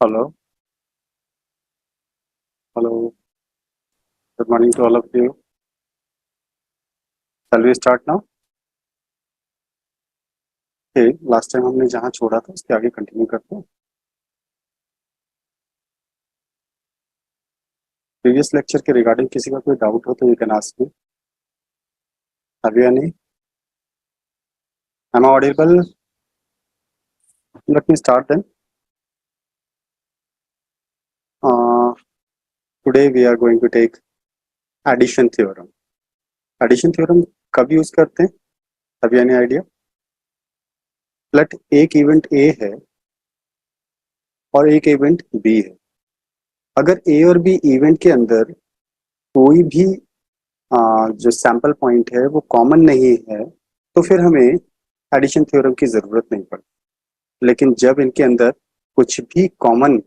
Hello, hello. Good morning to all of you. Shall we start now? Okay, last time हमने जहाँ छोड़ा था उसके आगे कंटिन्यू करते हैं. प्रीवियस लेक्चर के रिगार्डिंग किसी का कोई डाउट हो तो you can ask me. Have you any? Am I audible? Let me start then. Today we are going to take addition theorem. Addition theorem कब यूज करते हैं? Have you any idea? Let एक event A है और एक event B है. अगर A और B इवेंट के अंदर कोई भी जो सैंपल पॉइंट है वो कॉमन नहीं है तो फिर हमें एडिशन थ्योरम की जरूरत नहीं पड़ती. लेकिन जब इनके अंदर कुछ भी कॉमन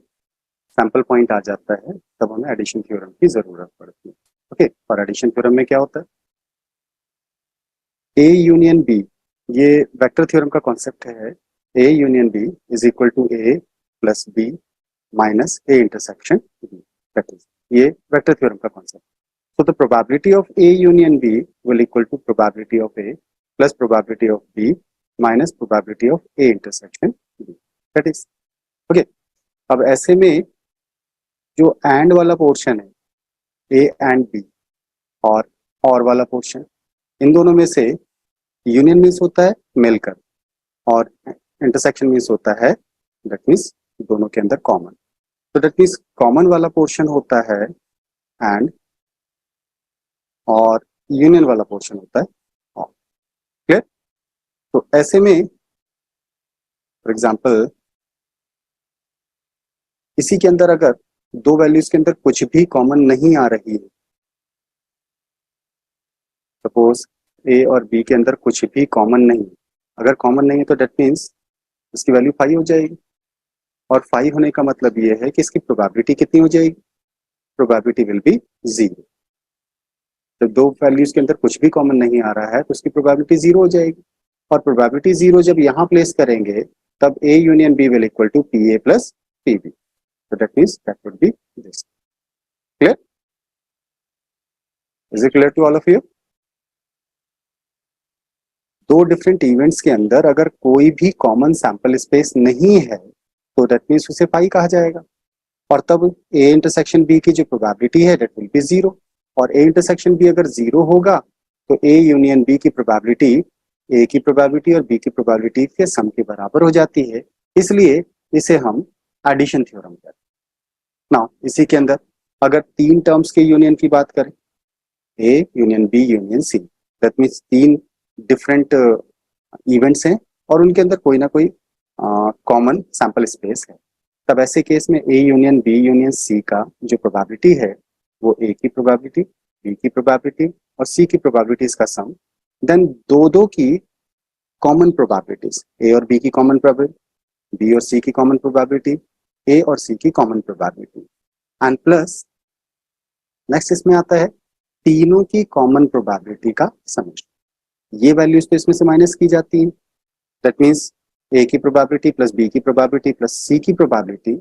सैंपल पॉइंट आ जाता है तब हमें एडिशन थ्योरम की जरूरत पड़ती है. ओके, और एडिशन थ्योरम में क्या होता है? ए यूनियन बी, ये वेक्टर थ्योरम का कॉन्सेप्ट है. A union B is equal to A plus B minus A intersection B. That is ये वेक्टर थ्योरम का concept. So the probability of A union B will equal to probability of A plus probability of B minus probability of A intersection B. That is okay. अब ऐसे में जो AND वाला portion है A and B और वाला portion, इन दोनों में से यूनियन मीन्स होता है मिलकर और इंटरसेक्शन मीन्स होता है दैट मीन्स दोनों के अंदर कॉमन. तो दैट मीन्स कॉमन वाला पोर्शन होता है AND और यूनियन वाला पोर्शन होता है और. क्लियर? तो ऐसे में फॉर एग्जांपल इसी के अंदर अगर दो वैल्यूज के अंदर कुछ भी कॉमन नहीं आ रही है, सपोज ए और बी के अंदर कुछ भी कॉमन नहीं, अगर कॉमन नहीं है तो दैट मीन्स इसकी वैल्यू 5 हो जाएगी. और 5 होने का मतलब ये है कि इसकी प्रोबेबिलिटी कितनी हो जाएगी? Probability will be 0. तो दो वैल्यूज के अंदर कुछ भी कॉमन नहीं आ रहा है तो उसकी प्रोबेबिलिटी 0 हो जाएगी. और प्रोबेबिलिटी 0 जब यहाँ प्लेस करेंगे तब A union B will equal to P A plus P B. So that means that would be this. Clear? Is it clear to all of you? दो डिफरेंट इवेंट्स के अंदर अगर कोई भी कॉमन सैंपल स्पेस नहीं है तो that means उसे पाई कहा जाएगा. और तब ए इंटरसेक्शन बी की जो प्रोबेबिलिटी है दैट विल बी 0. और ए इंटरसेक्शन बी अगर 0 होगा तो ए यूनियन बी की प्रोबेबिलिटी ए की प्रोबेबिलिटी और बी की प्रोबेबिलिटी के सम के बराबर हो जाती है. इसलिए इसे हम एडिशन थ्योरम कहते हैं. नाउ इसी के अंदर अगर तीन टर्म्स के यूनियन की बात करें, A union B union C, that means तीन डिफरेंट इवेंट्स हैं और उनके अंदर कोई ना कोई कॉमन सैंपल स्पेस है, तब ऐसे केस में A union B union C का जो प्रोबेबिलिटी है वो ए की प्रोबेबिलिटी, बी की प्रोबेबिलिटी और सी की प्रोबेबिलिटीज का सम, देन दो की कॉमन प्रोबेबिलिटीज, ए और बी की कॉमन प्रोबेबिलिटी, बी और सी की कॉमन प्रोबेबिलिटी, ए और सी की common probability, and plus next इसमें आता है तीनों की कॉमन प्रोबेबिलिटी का समेशन. ये वैल्यूज तो इसमें से माइनस की जाती हैं. दैट मीन्स ए की प्रोबेबिलिटी प्लस बी की प्रोबेबिलिटी प्लस सी की प्रोबेबिलिटी,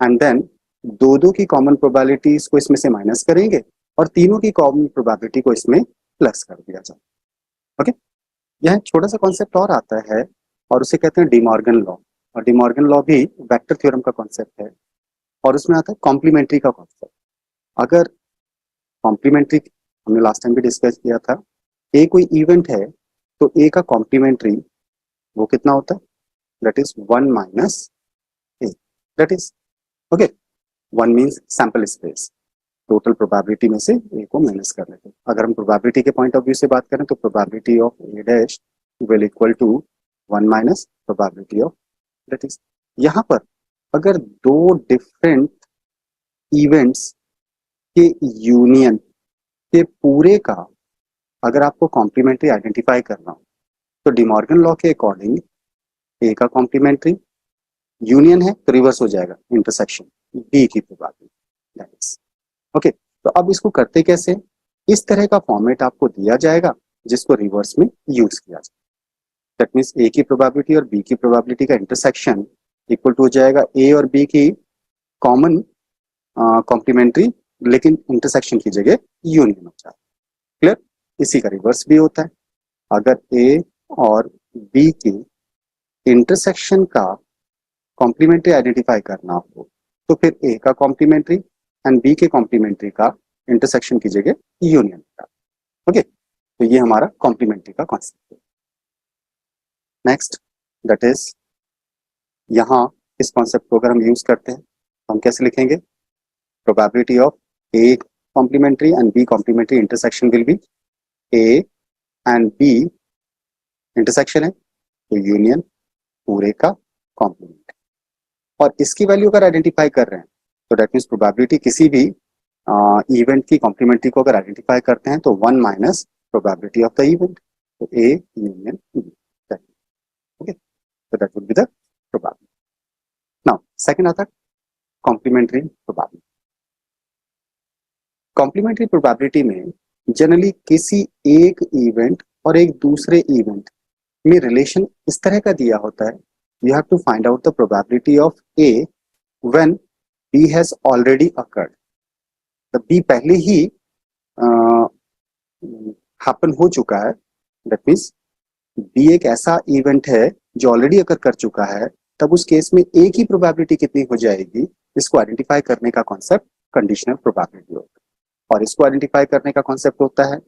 एंड देन दो की कॉमन प्रोबेबिलिटीज को इसमें से माइनस करेंगे और तीनों की कॉमन प्रोबेबिलिटी को इसमें प्लस कर दिया जाए. ओके, यह छोटा सा कॉन्सेप्ट और आता है और उसे कहते हैं डिमॉर्गन लॉ. और डिमॉर्गन लॉ भी वेक्टर थ्योरम का कॉन्सेप्ट है और उसमें आता है कॉम्प्लीमेंट्री का कॉन्सेप्ट. अगर कॉम्प्लीमेंट्री हमने लास्ट टाइम भी डिस्कस किया था, ए कोई इवेंट है तो ए का कॉम्प्लीमेंट्री वो कितना होता है? That is 1 minus A. That is okay, 1 means sample space, total probability में से ए को माइनस कर लेते हैं. अगर हम प्रोबेबिलिटी के पॉइंट ऑफ व्यू से बात करें तो probability of A dash will equal to 1 minus probability of, that is यहाँ पर अगर दो डिफरेंट इवेंट्स के यूनियन के पूरे का अगर आपको कॉम्प्लीमेंट्री आइडेंटिफाई करना हो तो डिमॉर्गन लॉ के अकॉर्डिंग ए का कॉम्प्लीमेंट्री यूनियन है तो रिवर्स हो जाएगा इंटरसेक्शन बी की प्रोबेबिलिटी. That is okay. तो अब इसको करते कैसे? इस तरह का फॉर्मेट आपको दिया जाएगा जिसको रिवर्स में यूज किया जाए. दैट मीन्स ए की प्रोबेबिलिटी और बी की प्रोबेबिलिटी का इंटरसेक्शन इक्वल टू हो जाएगा ए और बी की कॉमन कॉम्प्लीमेंट्री लेकिन इंटरसेक्शन की जगह यूनियन हो जाए। क्लियर? इसी का रिवर्स भी होता है। अगर ए और बी के इंटरसेक्शन का कॉम्प्लीमेंट्री आइडेंटिफाई करना हो तो फिर ए का कॉम्प्लीमेंट्री एंड बी के कॉम्प्लीमेंट्री का इंटरसेक्शन की जगह यूनियन का। ओके, तो ये हमारा कॉम्प्लीमेंट्री का कॉन्सेप्ट है। नेक्स्ट दैट इज, यहाँ इस कॉन्सेप्ट को अगर हम यूज करते हैं तो हम कैसे लिखेंगे? Probability of A complementary and B complementary intersection will be A and B intersection है तो यूनियन पूरे का कॉम्प्लीमेंट। और इसकी वैल्यू अगर आइडेंटिफाई कर रहे हैं तो दैट मीन्स प्रोबेबिलिटी किसी भी इवेंट की कॉम्प्लीमेंट्री को अगर आइडेंटिफाई करते हैं तो 1 minus probability of the event, तो A union B. Okay, so that would be the probability. Now, second आता complementary probability. Complementary probability में जनरली किसी एक इवेंट और एक दूसरे इवेंट में रिलेशन इस तरह का दिया होता है, you have to find out the probability of A when B has already occurred. The B पहले ही happen हो चुका है, that means B एक ऐसा इवेंट है जो ऑलरेडी अकर कर चुका है, तब उस केस में ए की प्रोबेबिलिटी कितनी हो जाएगी, इसको आइडेंटिफाई करने का कॉन्सेप्ट कंडीशनल प्रोबेबिलिटी होता है। और इसको आइडेंटिफाई करने का कॉन्सेप्ट होता है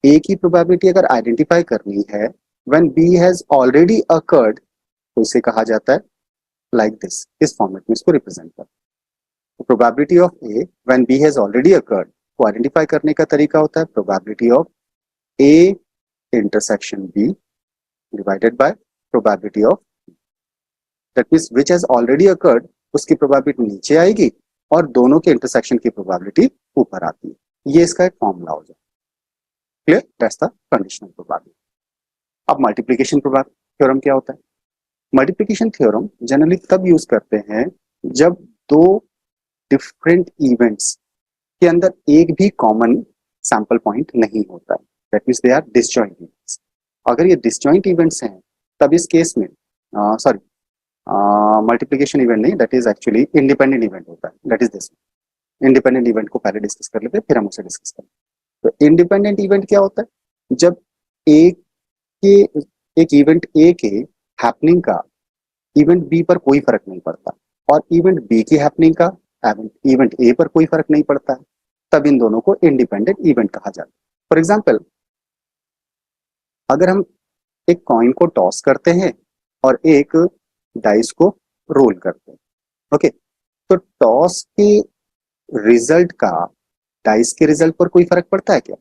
ए की प्रोबेबिलिटी अगर आइडेंटिफाई करनी है when B has already occurred तो इसे कहा जाता है लाइक दिस, इस फॉर्मेट में इसको रिप्रेजेंट कर। Probability of A when B has already occurred को आइडेंटिफाई करने का तरीका होता है probability of A intersection B divided by probability of, that means which has already occurred, उसकी probability नीचे आएगी और दोनों के intersection की probability ऊपर आती है। ये इसका एक फॉर्मूला हो जाए। Clear? That's the conditional probability. अब मल्टीप्लिकेशन थ्योरम क्या होता है? मल्टीप्लिकेशन थ्योरम जनरली तब यूज करते हैं जब दो डिफरेंट इवेंट्स के अंदर एक भी कॉमन सैंपल पॉइंट नहीं होता है, that means they are disjoint events. अगर ये डिसजॉइंट इवेंट्स हैं तब इस केस में सॉरी मल्टीप्लिकेशन इवेंट नहीं, that is actually independent event होता है। That is this, independent event को पहले डिस्कस कर लेते हैं फिर हम उसे डिस्कस करें। तो इंडिपेंडेंट इवेंट क्या होता है? जब एक इवेंट ए के हैपनिंग का इवेंट बी पर कोई फर्क नहीं पड़ता और इवेंट बी की हैपनिंग का इवेंट ए पर कोई फर्क नहीं पड़ता है, तब इन दोनों को इंडिपेंडेंट इवेंट कहा जाता है। फॉर एग्जाम्पल, अगर हम एक कॉइन को टॉस करते हैं और एक डाइस को रोल करते हैं, ओके, तो टॉस के रिजल्ट का डाइस के रिजल्ट पर कोई फर्क पड़ता है क्या?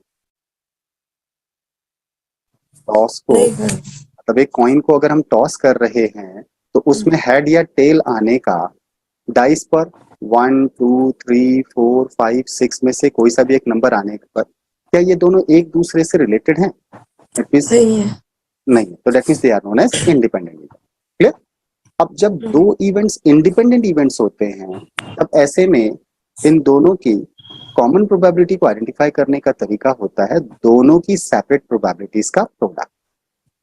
टॉस को मतलब एक कॉइन को अगर हम टॉस कर रहे हैं तो उसमें हेड या टेल आने का डाइस पर 1 2 3 4 5 6 में से कोई सा भी एक नंबर आने पर क्या ये दोनों एक दूसरे से रिलेटेड हैं? नहीं, तो that means they are known as independent event. Clear? अब जब दो इवेंट्स इंडिपेंडेंट इवेंट्स होते हैं तब ऐसे में इन दोनों की कॉमन प्रोबेबिलिटी को आइडेंटिफाई करने का तरीका होता है दोनों की सेपरेट प्रोबेबिलिटीज का प्रोडक्ट।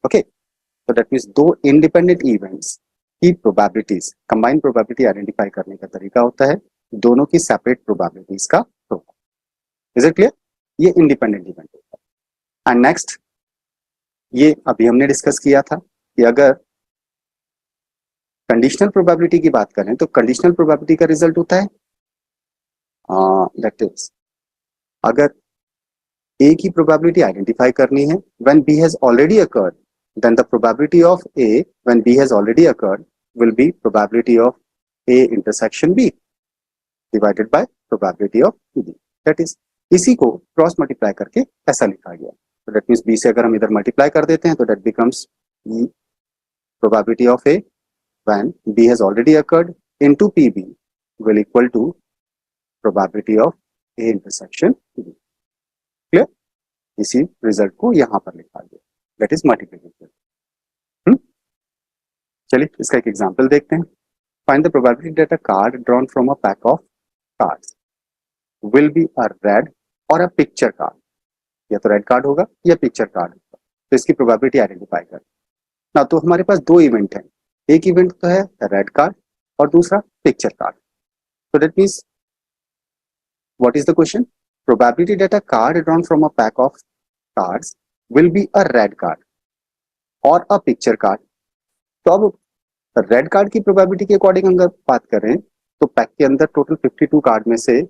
ओके, तो दैट मींस दो इंडिपेंडेंट इवेंट्स की प्रोबेबिलिटीज कंबाइंड प्रोबेबिलिटी आइडेंटिफाई करने का तरीका होता है दोनों की सेपरेट प्रोबेबिलिटीज का प्रोडक्ट। Is it clear? ये इंडिपेंडेंट इवेंट होता है। एंड नेक्स्ट, ये अभी हमने डिस्कस किया था कि अगर कंडीशनल प्रोबेबिलिटी की बात करें तो कंडीशनल प्रोबेबिलिटी का रिजल्ट होता है दैट इज, अगर ए की प्रोबेबिलिटी आइडेंटिफाई करनी है when B has already occurred, then the probability of A when B has already occurred will be probability of A intersection B divided by probability of B. That is, इसी को cross multiply करके ऐसा लिखा गया। तो that means B से अगर हम इधर मल्टीप्लाई कर देते हैं तो that becomes probability of A when B has already occurred into PB will equal to probability of A intersection B. Clear? इसी रिजल्ट को यहां पर लिखा गया, that is multiplication। चलिए इसका एक एग्जांपल देखते हैं। Find the probability that a card drawn from a pack of cards will be a red or a picture card। या तो रेड कार्ड होगा या पिक्चर कार्ड होगा, तो इसकी प्रोबेबिलिटी आइडेंटिफाई कर ना। तो हमारे पास दो इवेंट हैं, एक इवेंट तो है रेड कार्ड और दूसरा picture card. So that means, what is the question? Probability that a card drawn from a pack of cards will be a red card or a picture card. तो अब red card की probability के according अगर बात करें तो pack के अंदर टोटल 52 कार्ड में से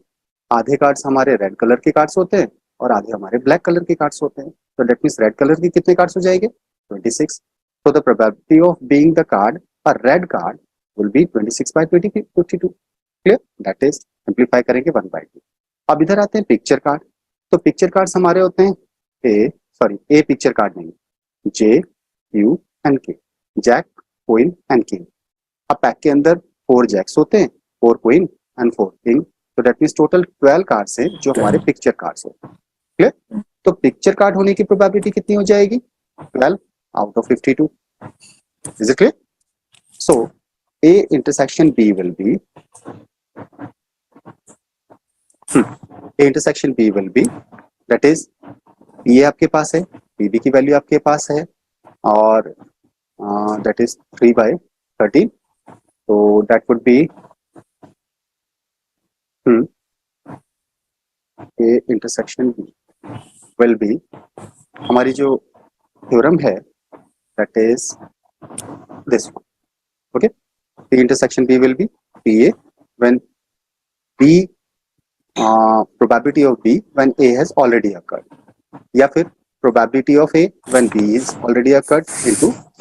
आधे कार्ड्स हमारे रेड कलर के कार्ड्स होते हैं और आधे हमारे ब्लैक कलर के कार्ड्स होते हैं. तो दैट मींस रेड कलर के कितने कार्ड्स हो जाएंगे? 26. So the probability of being the card a red card will be 26 by 52. Clear? That is simplify करेंगे 1/2. अब इधर आते हैं पिक्चर कार्ड. तो पिक्चर कार्ड्स हमारे होते हैं ए पिक्चर कार्ड नहीं, जे यू एंड के, जैक क्वीन एंड किंग. अब पैक के अंदर 4 जैक्स होते हैं, 4 क्वीन एंड 4 किंग. तो दैट मींस टोटल 12 कार्ड्स हैं जो हमारे पिक्चर कार्ड्स होते हैं. क्लियर? तो पिक्चर कार्ड होने की प्रोबेबिलिटी कितनी हो जाएगी? 12 out of 52. Is it clear? So A intersection B will be A intersection B will be, that is ये आपके पास है, PB की वैल्यू आपके पास है और that is 3/13. So that would be A intersection B will be, हमारी जो theorem है that is this one. Okay, the intersection B will be PA when B probability of B when A has already occurred, या फिर probability of A when B is already occurred into P.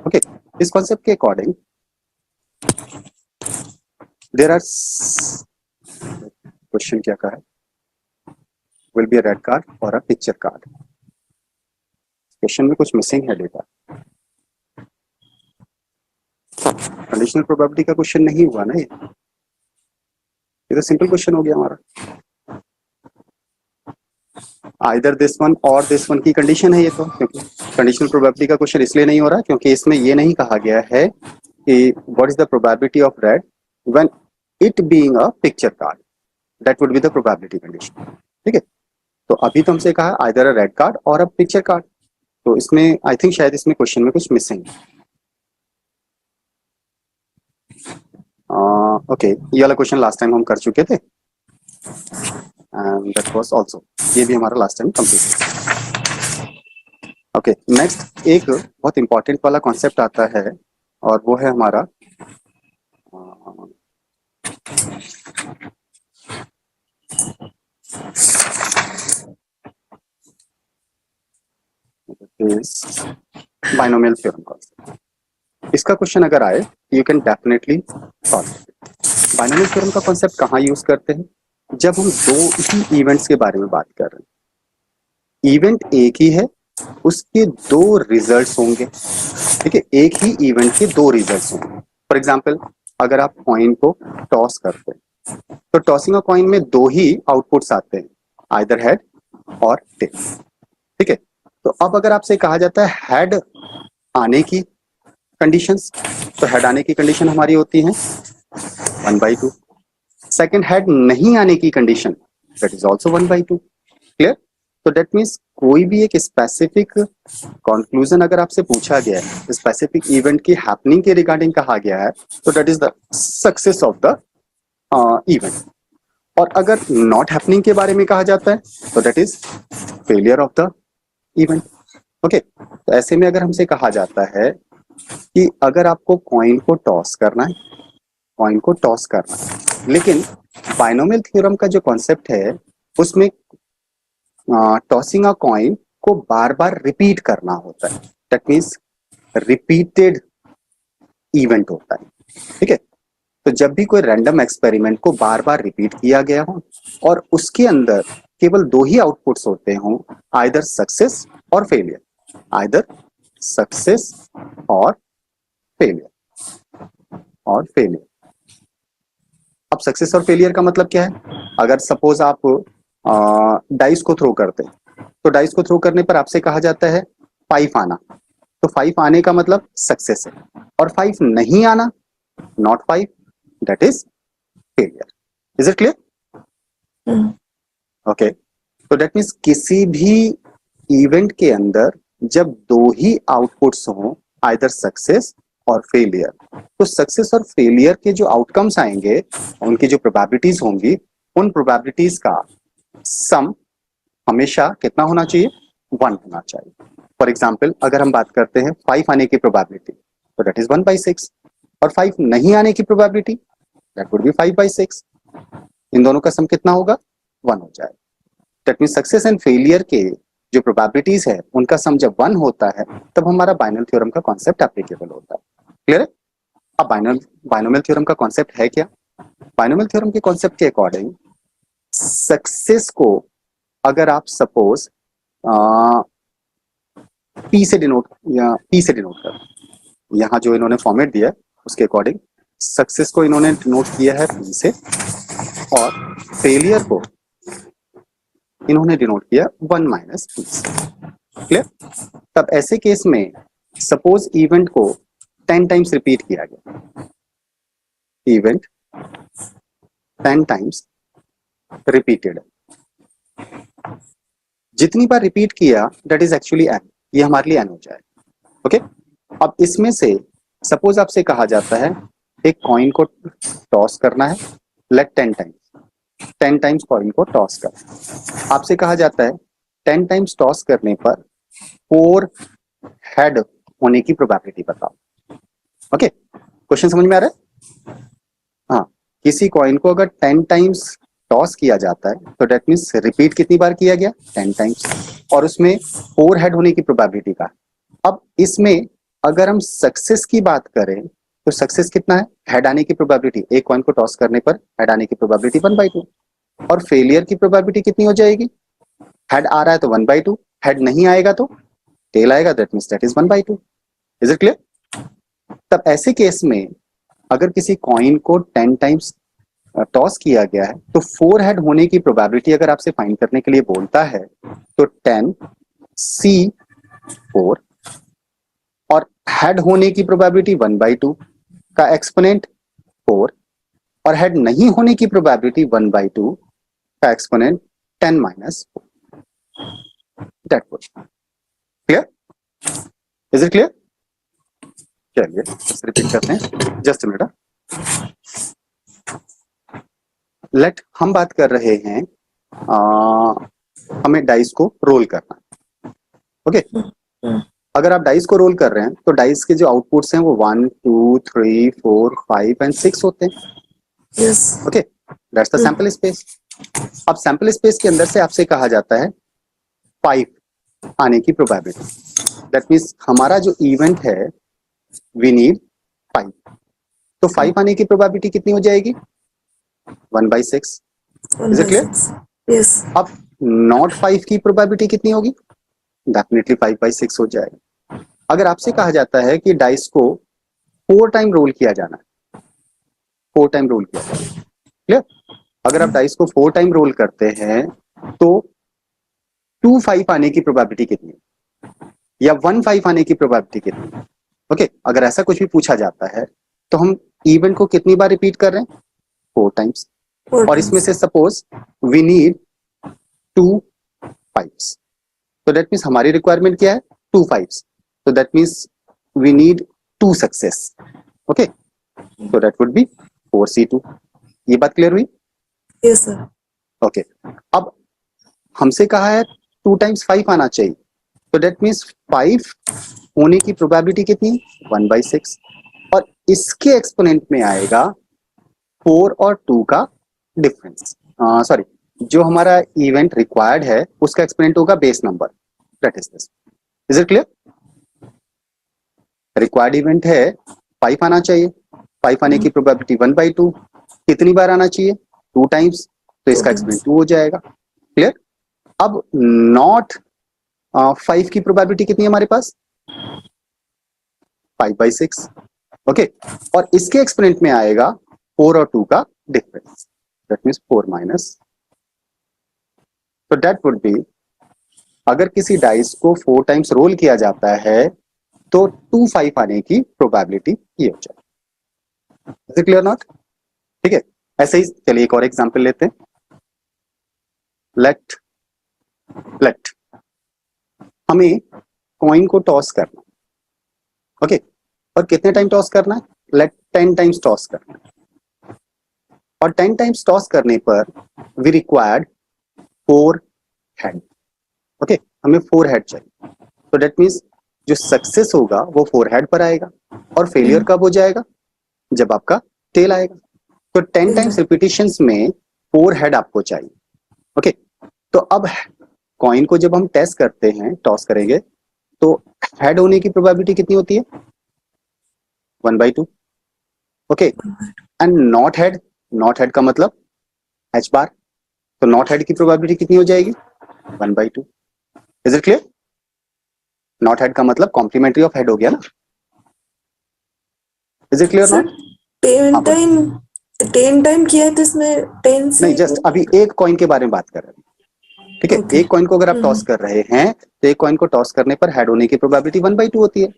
Okay, इस concept के according there are question क्या कहा है? Will be a red card or a picture card. Question में कुछ missing है डेटा. कंडीशनल प्रोबेबिलिटी का क्वेश्चन नहीं हुआ ना, ये तो सिंपल क्वेश्चन हो गया हमारा. आइदर दिस वन और दिस वन की कंडीशन है ये तो, क्योंकि कंडीशनल प्रोबेबिलिटी का क्वेश्चन इसलिए नहीं हो रहा क्योंकि इसमें ये नहीं कहा गया है कि what is the probability of red when it being a picture card. That would be the probability condition. ठीक है, तो अभी तो हमसे कहा आइदर अ रेड कार्ड और अ पिक्चर कार्ड. तो इसमें आई थिंक शायद इसमें क्वेश्चन में कुछ मिसिंग है. ओके, ये वाला क्वेश्चन लास्ट टाइम हम कर चुके थे एंड दैट वाज आल्सो, ये भी हमारा last time complete. Okay, next एक बहुत इंपॉर्टेंट वाला कॉन्सेप्ट आता है और वो है हमारा बाइनोमियल थ्योरम कॉन्सेप्ट. इसका क्वेश्चन अगर आए you can definitely solve. Binomial theorem का कॉन्सेप्ट कहाँ यूज करते हैं? जब हम दो ही इवेंट्स के बारे में बात कर रहे हैं. इवेंट एक ही है, उसके दो रिजल्ट्स होंगे. ठीक है, एक ही इवेंट के दो रिजल्ट्स होंगे. फॉर एग्जांपल अगर आप कॉइन को टॉस करते हैं तो टॉसिंग अ कॉइन में दो ही आउटपुट्स आते हैं, आइदर हेड और टेल. ठीक है, तो अब अगर आपसे कहा जाता है हेड आने की कंडीशंस, तो हेड आने की कंडीशन हमारी होती है 1/2. सेकंड हेड नहीं आने की condition that is also 1/2. Clear? तो दैट मींस कोई भी एक स्पेसिफिक कंक्लूजन अगर आपसे पूछा गया है, स्पेसिफिक इवेंट की हैपनिंग के रिगार्डिंग कहा गया है, तो that is the success of the event. और अगर नॉट हैपनिंग के बारे में कहा जाता है तो that is failure of the event. Okay, तो ऐसे में अगर हमसे कहा जाता है कि अगर आपको कॉइन को टॉस करना है, कॉइन को टॉस करना है, लेकिन बाइनोमियल थ्योरम का जो कॉन्सेप्ट है उसमें टॉसिंग अ कॉइन को बार बार रिपीट करना होता है. दैट मींस रिपीटेड इवेंट होता है. ठीक है, तो जब भी कोई रैंडम एक्सपेरिमेंट को बार बार रिपीट किया गया हो और उसके अंदर केवल दो ही आउटपुट्स होते हों, आइदर सक्सेस और फेलियर, आइदर सक्सेस और फेलियर. अब सक्सेस और फेलियर का मतलब क्या है? अगर सपोज आप डाइस को थ्रो करते हैं तो डाइस को थ्रो करने पर आपसे कहा जाता है 5 आना, तो 5 आने का मतलब सक्सेस है, और 5 नहीं आना, not 5, that is failure. Is it clear? Okay, तो दैट मीन्स किसी भी इवेंट के अंदर जब दो ही आउटपुट्स हों, आइदर सक्सेस और फेलियर। तो सक्सेस और फेलियर के जो आउटकम्स आएंगे, उनकी जो प्रोबेबिलिटीज होंगी, उन प्रोबेबिलिटीज का सम हमेशा कितना होना चाहिए? 1 होना चाहिए। फॉर एग्जाम्पल अगर हम बात करते हैं 5 आने की प्रोबेबिलिटी, तो दैट इज 1/6, और 5 नहीं आने की प्रोबेबिलिटी, दैट वुड बी 5/6। इन दोनों का सम कितना होगा? 1 हो जाएगा। That mean success and failure के जो प्रोबेबिलिटीज है उनका सम जब 1 होता है तब हमारा बाइनल थ्योरम का कॉन्सेप्ट एप्लीकेबल होता है। क्लियर है? अब बाइनोमियल थ्योरम का कॉन्सेप्ट है क्या? बाइनोमियल थ्योरम के कॉन्सेप्ट के अकॉर्डिंग सक्सेस को अगर आप सपोज पी से डिनोट कर, यहाँ जो इन्होंने फॉर्मेट दिया है उसके अकॉर्डिंग सक्सेस को इन्होंने डिनोट किया है पी से, और फेलियर को इन्होंने डिनोट किया 1 माइनस पी से। क्लियर? तब ऐसे केस में सपोज इवेंट को 10 टाइम्स रिपीट किया गया, इवेंट 10 टाइम्स रिपीटेड, जितनी बार रिपीट किया दैट इज एक्चुअली एन, ये हमारे लिए एन हो जाए। ओके, अब इसमें से सपोज आपसे कहा जाता है एक कॉइन को टॉस करना है, लेट 10 टाइम्स कॉइन को टॉस कर। आपसे कहा जाता है 10 टाइम्स टॉस करने पर 4 हेड होने की प्रोबेबिलिटी बताओ। ओके, क्वेश्चन समझ में आ रहा है? हाँ, किसी कॉइन को अगर 10 टाइम्स टॉस किया जाता है तो दैट मीन्स रिपीट कितनी बार किया गया? 10 टाइम्स, और उसमें 4 हेड होने की प्रोबेबिलिटी का। अब इसमें अगर हम सक्सेस की बात करें तो सक्सेस कितना है? हेड आने की प्रोबेबिलिटी, एक कॉइन को टॉस करने पर हेड आने की प्रोबेबिलिटी 1/2, और फेलियर की प्रोबेबिलिटी कितनी हो जाएगी? हेड आ रहा है तो 1/2, हेड नहीं आएगा तो टेल आएगा, that means that is 1/2। Is it clear? तब ऐसे केस में अगर किसी कॉइन को 10 टाइम्स टॉस किया गया है तो 4 हेड होने की प्रोबेबिलिटी अगर आपसे फाइंड करने के लिए बोलता है तो 10 C4, और हेड होने की प्रोबेबिलिटी 1/2 का एक्सपोनेंट 4, और हेड नहीं होने की प्रोबेबिलिटी 1/2 का exponent 10 minus 4। That would clear? Is it clear? चलिए रिपीट करते हैं, जस्ट अ मिनट। लेट हम बात कर रहे हैं हमें डाइस को रोल करना। ओके, अगर आप डाइस को रोल कर रहे हैं तो डाइस के जो आउटपुट्स हैं वो 1 2 3 4 5 एंड 6 होते हैं। Okay, that's the sample space. अब सैंपल स्पेस के अंदर से आपसे कहा जाता है 5 आने की प्रोबेबिलिटी, दैट मीन्स हमारा जो इवेंट है वी नीड 5, तो 5 आने की प्रोबेबिलिटी कितनी हो जाएगी? 1/6। Is it clear? यस। अब नॉट 5 की प्रोबेबिलिटी कितनी होगी? डेफिनेटली 5/6 हो जाएगा। अगर आपसे कहा जाता है कि डाइस को 4 टाइम रोल किया जाना है, 4 टाइम रोल किया जाना है, क्लियर? अगर आप डाइस को 4 टाइम रोल करते हैं तो 2 5 आने की प्रोबेबिलिटी कितनी है, या 1 5 आने की प्रोबेबिलिटी कितनी है? ओके, अगर ऐसा कुछ भी पूछा जाता है तो हम इवेंट को कितनी बार रिपीट कर रहे हैं? 4 टाइम्स, और इसमें से सपोज वी नीड 2 5, तो दैट मीन्स हमारी रिक्वायरमेंट क्या है? 2 5, तो that means we need 2 success. Okay, so that would be 4C2। ये बात क्लियर हुई? Yes sir. ओके, अब हमसे कहा है 2 टाइम्स 5 आना चाहिए, तो दैट मीन्स 5 होने की प्रोबेबिलिटी कितनी? 1/6, और इसके एक्सपोनेंट में आएगा 4 और 2 का डिफरेंस। सॉरी, जो हमारा इवेंट रिक्वायर्ड है उसका एक्सपोनेंट होगा base number, that is this. Is it clear? Required event है 5 आना चाहिए, 5 आने की प्रोबेबिलिटी 1/2, कितनी बार आना चाहिए? 2 टाइम्स, तो इसका एक्सपोनेंट 2 हो जाएगा। क्लियर? अब नॉट 5 की प्रोबेबिलिटी कितनी है हमारे पास? 5/6। ओके, और इसके एक्सपोनेंट में आएगा 4 और 2 का डिफरेंस, दैट मीन्स 4 माइनस। तो दैट वुड बी, अगर किसी डाइस को 4 टाइम्स रोल किया जाता है तो 2 5 आने की प्रोबेबिलिटी ये हो जाए। Is it clear not? ठीक है, ऐसे ही चलिए एक और एग्जांपल लेते हैं। लेट हमें कॉइन को टॉस करना। ओके, और कितने टाइम टॉस करना है, लेट 10 टाइम्स टॉस करना है, और 10 टाइम्स टॉस करने पर वी रिक्वायर्ड 4 हेड। ओके, हमें 4 हेड चाहिए, तो दैट मीन्स जो सक्सेस होगा वो 4 हेड पर आएगा, और फेलियर कब हो जाएगा, जब आपका टेल आएगा। तो 10 टाइम्स रिपीटिशंस में 4 हेड आपको चाहिए। ओके, तो अब कॉइन को जब हम टेस्ट करते हैं, टॉस करेंगे, तो हेड होने की प्रोबेबिलिटी कितनी होती है, 1/2। Okay, and not head, not head का मतलब एच बार, तो नॉट हेड की प्रोबेबिलिटी कितनी हो जाएगी, 1/2। Is it clear? Not head का मतलब कॉम्प्लीमेंट्री ऑफ हेड हो गया ना। Is it clear not? 10 time किया है तो इसमें 10 से नहीं, जस्ट अभी एक कॉइन के बारे में बात कर रहे हैं, ठीक है। ओके। एक कॉइन को अगर आप टॉस कर रहे हैं, तो एक कॉइन को टॉस करने पर हेड होने की प्रोबेबिलिटी 1/2 होती है,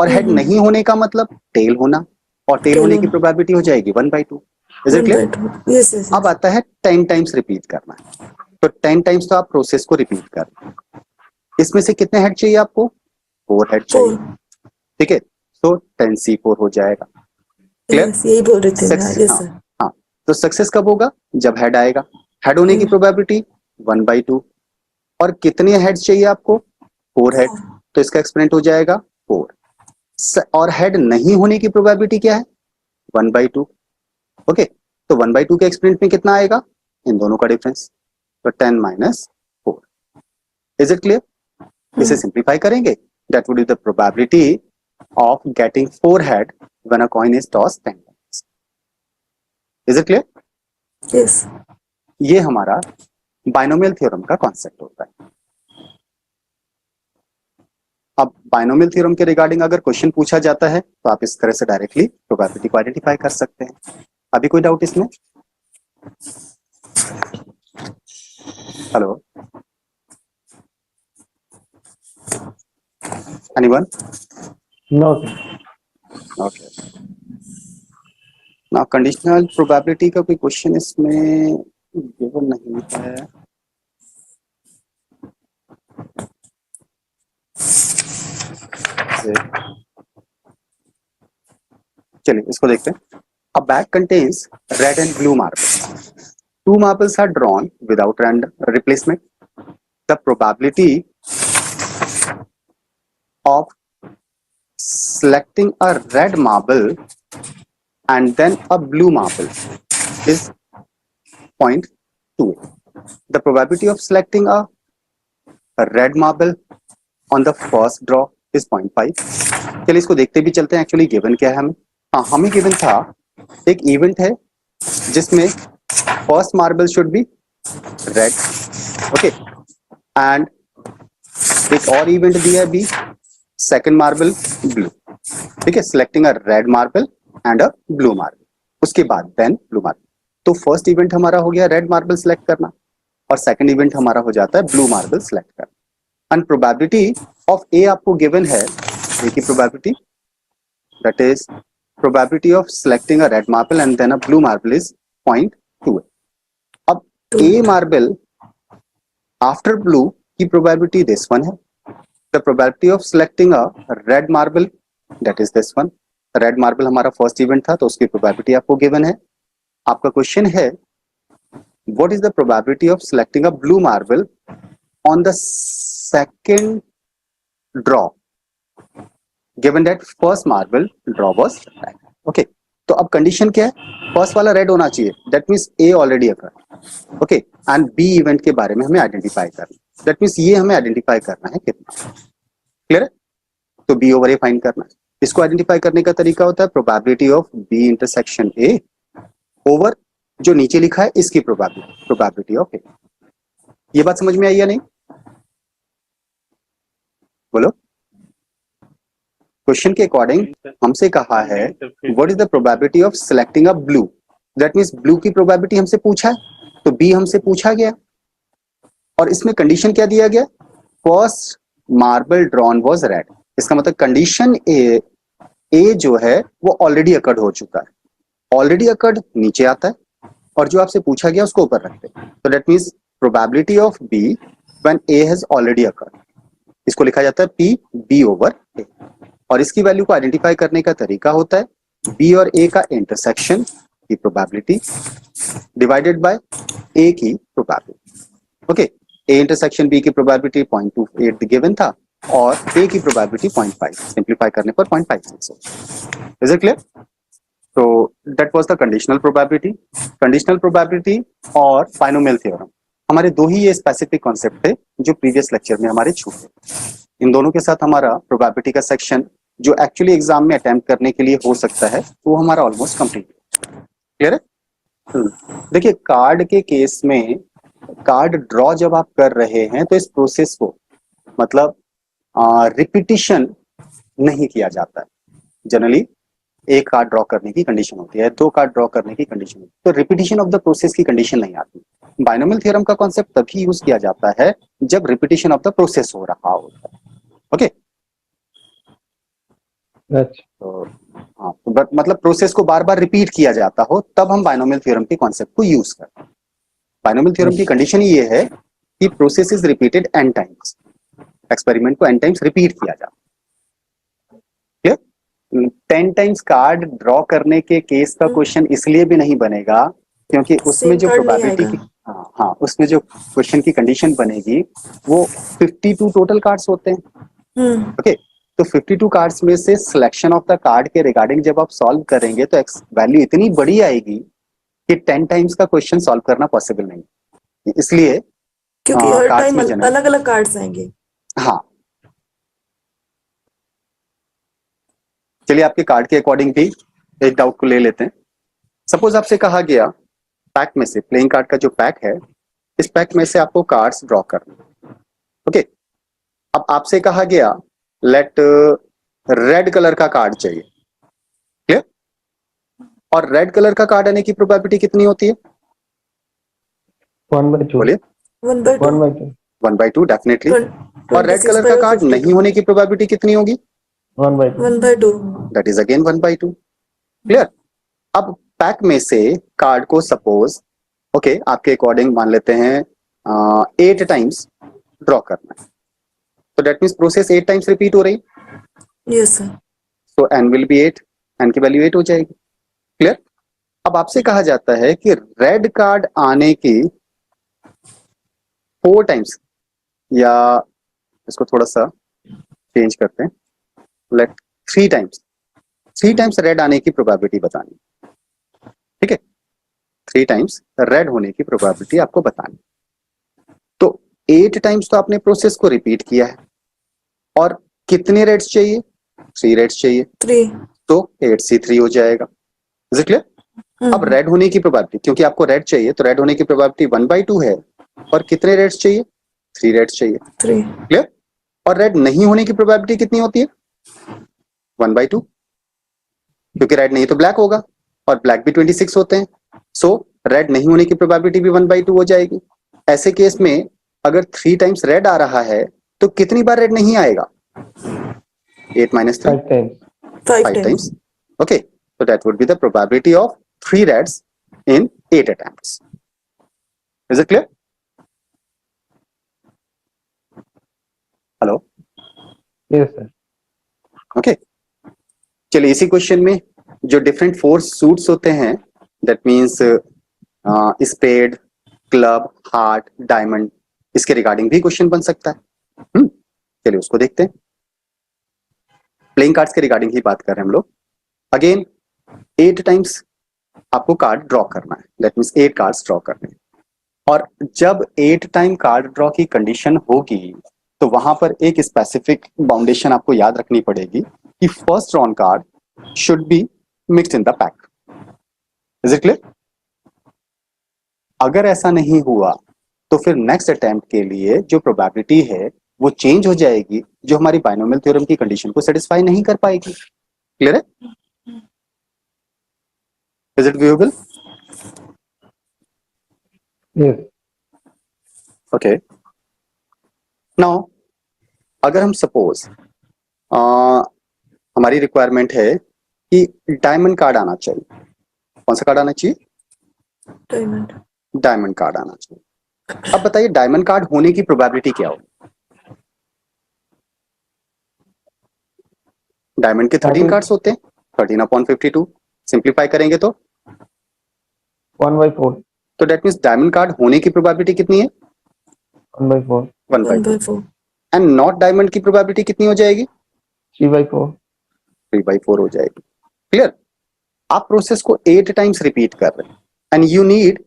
और हेड नहीं होने का मतलब टेल होना, और टेल होने की प्रोबेबिलिटी हो जाएगी 1/2। Is it clear? Yes yes अब आता है 10 टाइम्स रिपीट करना है, तो 10 टाइम्स तो आप प्रोसेस को रिपीट कर रहे हैं। इसमें से कितने हेड चाहिए आपको, 4 हेड चाहिए, ठीक है। तो 10c4 हो जाएगा। क्लियर? यस यही बोल रहे थे। यस हाँ सर। हाँ, तो सक्सेस कब होगा, जब हेड आएगा। हेड होने की प्रोबेबिलिटी 1/2, और कितने हेड्स चाहिए आपको, 4 हेड, तो इसका एक्सपोनेंट हो जाएगा 4। और हेड नहीं होने की प्रोबेबिलिटी क्या है, 1/2। ओके, तो 1/2 के एक्सपोनेंट में कितना आएगा, इन दोनों का डिफरेंस, तो 10 - 4। Is it clear? इसे सिंप्लीफाई करेंगे, that would be the probability of getting 4 head when a coin is tossed 10 times. Is it clear? Yes. ये हमारा बाइनोमियल थ्योरम का कॉन्सेप्ट होता है। अब बाइनोमियल थ्योरम के रिगार्डिंग अगर क्वेश्चन पूछा जाता है, तो आप इस तरह से डायरेक्टली प्रोबेबिलिटी को आइडेंटिफाई कर सकते हैं। अभी कोई डाउट इसमें? Hello, anyone? नो ओके, ना कंडीशनल प्रोबेबिलिटी का कोई क्वेश्चन इसमें गिवन नहीं है। चलिए इसको देखते हैं। A bag contains red and blue marbles. 2 marbles are drawn without random replacement. The probability of selecting a red marble and then a blue marble is 0.2. The probability of selecting a red marble on the first draw is 0.5. चलिए इसको देखते भी चलते हैं, actually given क्या है हमें। हाँ, हमें गिवन था एक इवेंट है जिसमें first marble should be red, okay, and एक और इवेंट दिया है बी, सेकंड मार्बल ब्लू, ठीक है, selecting a red marble and a blue marble, उसके बाद देन ब्लू मार्बल। तो फर्स्ट इवेंट हमारा हो गया रेड मार्बल सिलेक्ट करना, और सेकंड इवेंट हमारा हो जाता है ब्लू मार्बल सिलेक्ट करना। एंड प्रोबेबिलिटी ऑफ ए आपको गिवन है, ए की probability, that is probability of selecting a red marble and then a blue marble is 0.2. अब A marble after blue की probability this one है, the probability of selecting a red marble that is this one. red marble हमारा first event था, तो उसकी probability आपको given है। आपका question है what is the probability of selecting a blue marble on the second draw given that first marble draw was red. Okay, तो अब कंडीशन क्या है, फर्स्ट वाला रेड होना चाहिए, that means A already occur, okay, and B event के बारे में हमें आइडेंटिफाई करना, दैट मींस ये हमें आइडेंटिफाई करना है कितना। क्लियर है? तो बी ओवर ए फाइंड करना है। इसको आइडेंटिफाई करने का तरीका होता है probability of B intersection A over जो नीचे लिखा है इसकी प्रोबेबिलिटी ऑफ ए। ये बात समझ में आई या नहीं, बोलो। क्वेश्चन के अकॉर्डिंग हमसे कहा है what is the probability of selecting a blue, that means blue की प्रोबेबिलिटी हमसे पूछा है, तो बी हमसे पूछा गया, और इसमें कंडीशन क्या दिया गया, first marble drawn was red. इसका मतलब कंडीशन ए जो है वो ऑलरेडी अकर्ड हो चुका है, ऑलरेडी अकर्ड नीचे आता है, और जो आपसे पूछा गया उसको ऊपर रखते हैं, तो that means probability of B when A has already occurred, इसको लिखा जाता है पी बी ओवर ए। और इसकी वैल्यू को आइडेंटिफाई करने का तरीका होता है बी और ए का इंटरसेक्शन की प्रोबेबिलिटी डिवाइडेड बाय ए की probability. Okay, A intersection B की प्रोबेबिलिटी 0.28 गिवन था और ए की प्रोबेबिलिटी 0.5, सिंप्लीफाई करने पर 0.56। Is it clear? तो that was the conditional probability. Conditional probability और बाइनोमियल थ्योरम हमारे दो ही ये स्पेसिफिक कॉन्सेप्ट थे जो प्रीवियस लेक्चर में हमारे छूटे। इन दोनों के साथ हमारा प्रोबेबिलिटी का सेक्शन जो एक्चुअली एग्जाम में अटेम्प्ट करने के लिए हो सकता है वो हमारा ऑलमोस्ट कंप्लीट। क्लियर है? देखिए, कार्ड के केस में कार्ड ड्रॉ जब आप कर रहे हैं तो इस प्रोसेस को मतलब रिपीटिशन नहीं किया जाता है। जनरली एक कार्ड ड्रॉ करने की कंडीशन होती है, दो कार्ड ड्रॉ करने की कंडीशन होती है, तो रिपीटिशन ऑफ द प्रोसेस की कंडीशन नहीं आती। बाइनोमियल थ्योरम का कॉन्सेप्ट तभी यूज किया जाता है जब रिपीटिशन ऑफ द प्रोसेस हो रहा होता है। ओके, तो हाँ, तो मतलब प्रोसेस को बार बार रिपीट किया जाता हो तब हम बाइनोमियल थ्योरम के कॉन्सेप्ट को यूज करते हैं। बाइनोमियल थ्योरम की कंडीशन ये है कि process is repeated n times, experiment को n टाइम्स रिपीट किया जाता है। क्लियर? 10 टाइम्स कार्ड ड्रॉ करने के केस का क्वेश्चन इसलिए भी नहीं बनेगा क्योंकि उसमें सेम जो कार्ड नहीं प्रोबेबिलिटी आएगा। की हाँ उसमें जो क्वेश्चन की कंडीशन बनेगी वो 52 टोटल कार्ड्स होते हैं। ओके, तो 52 कार्ड्स में से सिलेक्शन ऑफ द कार्ड के रिगार्डिंग जब आप सॉल्व करेंगे तो वैल्यू इतनी बड़ी आएगी कि 10 टाइम्स का क्वेश्चन सॉल्व करना पॉसिबल नहीं। इसलिए क्योंकि हर कार्ड्स टाइम में जनरल अलग अलग कार्ड्स आएंगे। हाँ, चलिए आपके कार्ड के अकॉर्डिंग भी एक डाउट को ले लेते हैं। सपोज आपसे कहा गया पैक में से, प्लेइंग कार्ड का जो पैक है, इस पैक में से आपको कार्ड्स ड्रॉ करना। ओके, अब आपसे कहा गया लेट रेड कलर का कार्ड चाहिए। क्लियर? और रेड कलर का कार्ड आने की प्रोबेबिलिटी कितनी होती है? 1/2 बोलिए। 1/2 1/2 डेफिनेटली। और रेड कलर का कार्ड नहीं होने की प्रोबेबिलिटी कितनी होगी? 1/2 दैट इज अगेन 1/2। क्लियर? अब पैक में से कार्ड को सपोज आपके अकॉर्डिंग मान लेते हैं 8 टाइम्स ड्रॉ करना है, तो that means process 8 times repeat हो रही। Yes sir. So n will be 8, n की वैल्यू 8 हो जाएगी। क्लियर? अब आपसे कहा जाता है कि रेड कार्ड आने की 4 टाइम्स, या इसको थोड़ा सा चेंज करते हैं, लेट 3 टाइम्स रेड आने की प्रोबेबिलिटी बतानी। ठीक है, 3 टाइम्स रेड होने की प्रोबेबिलिटी आपको बतानी। तो 8 टाइम्स तो आपने प्रोसेस को रिपीट किया है और कितने रेड्स चाहिए? 3 रेड्स चाहिए, 3 तो 8C3 हो जाएगा। Is it clear? अब रेड होने की प्रोबेबिलिटी, क्योंकि आपको रेड चाहिए तो रेड होने की प्रोबेबिलिटी 1/2 है और कितने रेड्स चाहिए? 3 रेड्स चाहिए। 3 क्लियर? और रेड नहीं होने की प्रोबेबिलिटी कितनी होती है? 1/2, क्योंकि रेड नहीं तो ब्लैक होगा और ब्लैक भी 26 होते हैं। सो रेड नहीं होने की प्रोबेबिलिटी भी 1/2 हो जाएगी। ऐसे केस में अगर 3 टाइम्स रेड आ रहा है तो कितनी बार रेड नहीं आएगा? 8 - 3, 5 times. Okay, so that would be the probability of 3 reds in 8 attempts. Is it clear? Hello? Yes sir. Okay. चलिए इसी क्वेश्चन में जो डिफरेंट फोर्स सूट्स होते हैं, that means spade, club, heart, diamond, इसके रिगार्डिंग भी क्वेश्चन बन सकता है। चलिए उसको देखते हैं। प्लेइंग कार्ड्स के रिगार्डिंग ही बात कर रहे हैं हम लोग। अगेन 8 टाइम्स आपको कार्ड ड्रॉ करना है, दैट मीन्स 8 कार्ड्स ड्रॉ करने हैं। और जब 8 टाइम कार्ड ड्रॉ की कंडीशन होगी तो वहां पर एक स्पेसिफिक बाउंडेशन आपको याद रखनी पड़ेगी कि first drawn card should be mixed in the pack. Is it clear? अगर ऐसा नहीं हुआ तो फिर नेक्स्ट अटेम्प्ट के लिए जो प्रोबेबिलिटी है वो चेंज हो जाएगी, जो हमारी बाइनोमियल थ्योरम की कंडीशन को सेटिस्फाई नहीं कर पाएगी। क्लियर है? Is it viewable? Yes. Okay, now अगर हम सपोज हमारी रिक्वायरमेंट है कि डायमंड कार्ड आना चाहिए। कौन सा कार्ड आना चाहिए? डायमंड कार्ड आना चाहिए। अब बताइए डायमंड कार्ड होने की प्रोबेबिलिटी क्या होगी? डायमंड के 13 कार्ड्स होते हैं, 13/52। सिंप्लीफाई करेंगे तो 1/4. तो डेट मीन्स डायमंड कार्ड होने की प्रोबेबिलिटी कितनी है? 1/4. 1/4। 1/4. एंड नॉट डायमंड की प्रोबेबिलिटी कितनी हो जाएगी? 3/4. 3/4 हो जाएगी। क्लियर? आप प्रोसेस को 8 टाइम्स रिपीट कर रहे हैं and you need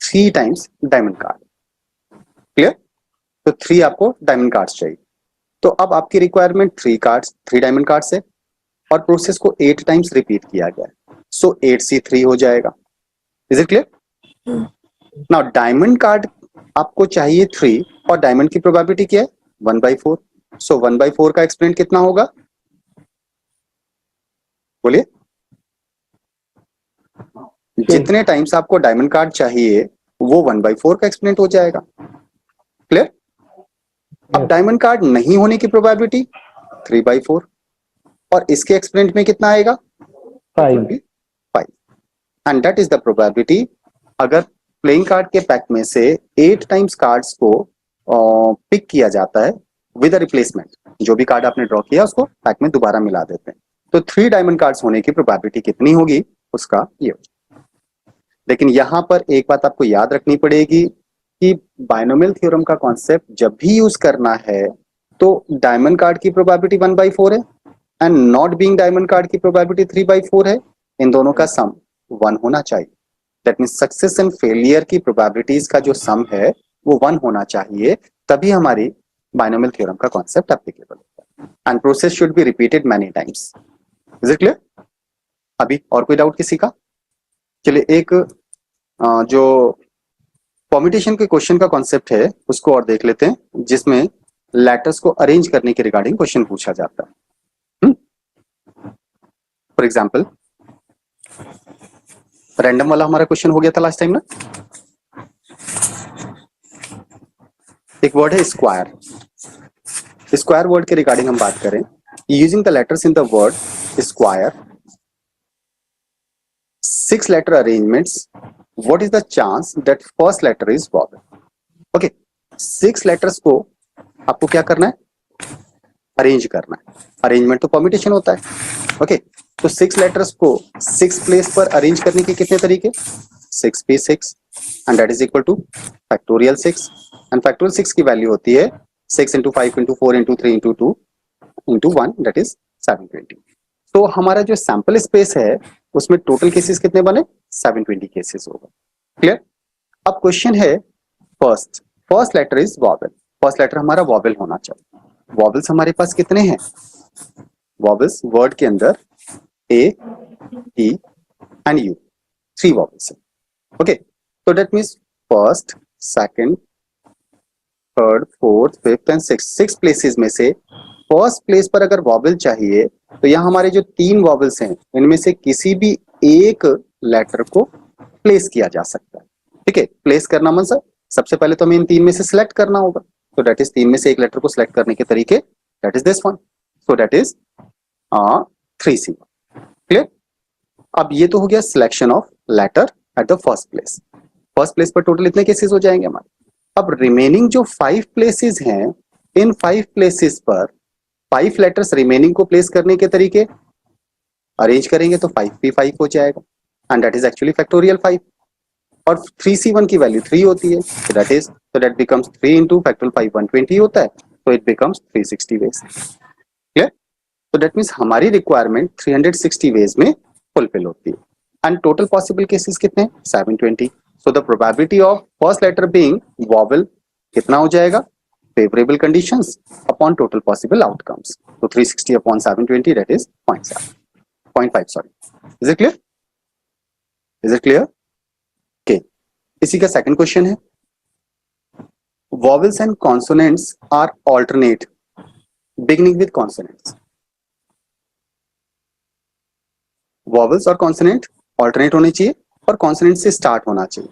3 times diamond card. Clear? तो 3 आपको डायमंड कार्ड्स चाहिए। तो अब आपकी रिक्वायरमेंट 3 डायमंड कार्ड्स है और प्रोसेस को 8 टाइम्स रिपीट किया गया है, सो 8C3 हो जाएगा। Is it clear? Now diamond card आपको चाहिए 3 और डायमंड की प्रोबेबिलिटी क्या है? 1/4। सो 1/4 का एक्सपोनेंट कितना होगा? बोलिए। जितने टाइम्स आपको डायमंड कार्ड चाहिए वो 1/4 का एक्सपोनेंट हो जाएगा। क्लियर? अब डायमंड कार्ड नहीं होने की प्रोबेबिलिटी 3/4 और इसके एक्सपोनेंट में कितना आएगा? 5. 5। And that is the probability अगर प्लेइंग कार्ड के पैक में से 8 टाइम्स कार्ड्स को पिक किया जाता है विद अ रिप्लेसमेंट, जो भी कार्ड आपने ड्रॉ किया उसको पैक में दोबारा मिला देते हैं, तो 3 डायमंड कार्ड्स होने की प्रोबेबिलिटी कितनी होगी उसका ये। लेकिन यहां पर एक बात आपको याद रखनी पड़ेगी कि बायनोमियल थ्योरम का कॉन्सेप्ट जब भी यूज करना है तो डायमंड कार्ड की प्रोबेबिलिटी 1/4 है and not being diamond card की प्रोबेबिलिटी 3/4 है। इन दोनों का सम 1 होना चाहिए। That means success and failure की प्रोबेबिलिटीज का जो सम है वो 1 होना चाहिए, तभी हमारी बायनोमियल थ्योरम का कॉन्सेप्ट एप्लीकेबल होता है। And process should be repeated many times. Is it clear? अभी और कोई डाउट किसी का? चलिए एक जो परम्यूटेशन के क्वेश्चन का कॉन्सेप्ट है उसको और देख लेते हैं, जिसमें लेटर्स को अरेंज करने के रिगार्डिंग क्वेश्चन पूछा जाता है। फॉर एग्जाम्पल रैंडम वाला हमारा क्वेश्चन हो गया था लास्ट टाइम ना। एक वर्ड है स्क्वायर। स्क्वायर वर्ड के रिगार्डिंग हम बात करें, using the letters in the word square 6 letter arrangements, what is the chance that first letter is vowel? Okay, 6 letters को आपको क्या करना है? अरेंज करना है। अरेंजमेंट तो परम्यूटेशन होता है। ओके, तो 6 लेटर्स को 6 प्लेस पर अरेंज करने के कितने तरीके? 6p6 and that is equal two factorial 6 and factorial 6 की वैल्यू होती है 6 into 5 into 4 into 3 into 2 into 1 that is 720। तो हमारा जो सैंपल स्पेस है उसमें टोटल केसेस कितने बने? 720 केसेस होगा। क्लियर? अब क्वेश्चन है first letter is vowel. First letter हमारा वॉवेल होना चाहिए। वॉवेल्स हमारे पास कितने हैं? वॉवेल्स वर्ड के अंदर ए, ई एंड यू 3 वॉवेल्स है। ओके, तो that means first, second, third, fourth, fifth and six places में से फर्स्ट प्लेस पर अगर वॉवेल चाहिए तो यहाँ हमारे जो 3 वॉवेल्स हैं इनमें से किसी भी एक लेटर को प्लेस किया जा सकता है। ठीक है, प्लेस करना मतलब सबसे पहले तो हमें इन 3 में से सिलेक्ट करना होगा, तो दैट इज 3 में से एक लेटर को सिलेक्ट करने के तरीके that is this one, so that is 3C। Clear? अब ये तो हो गया selection of letter at the first place. First place पर टोटल इतने केसेस हो जाएंगे हमारे। अब रिमेनिंग जो 5 प्लेसेस हैं, इन 5 प्लेसेस पर 5 लेटर्स रिमेनिंग को प्लेस करने के तरीके अरेंज करेंगे तो 5p5 हो जाएगा and that is actually factorial 5 और 3c1 की वैल्यू 3 होती है, so that becomes 3 into factorial 5 120 होता है, तो it becomes 360 ways। क्लियर? तो दैट मींस हमारी रिक्वायरमेंट 360 वेज में फुलफिल होती है एंड टोटल पॉसिबल केसेस कितने? 720। So the probability of first letter being vowel कितना हो जाएगा? Favourable conditions upon total possible outcomes, तो 360 upon 720 that is 0.5 sorry. Is it clear? Is it clear? Okay, इसी का सेकंड क्वेश्चन है vowels and consonants are alternate beginning with consonants. Vowels और consonant alternate होने चाहिए और कॉन्सोनेंट से start होना चाहिए।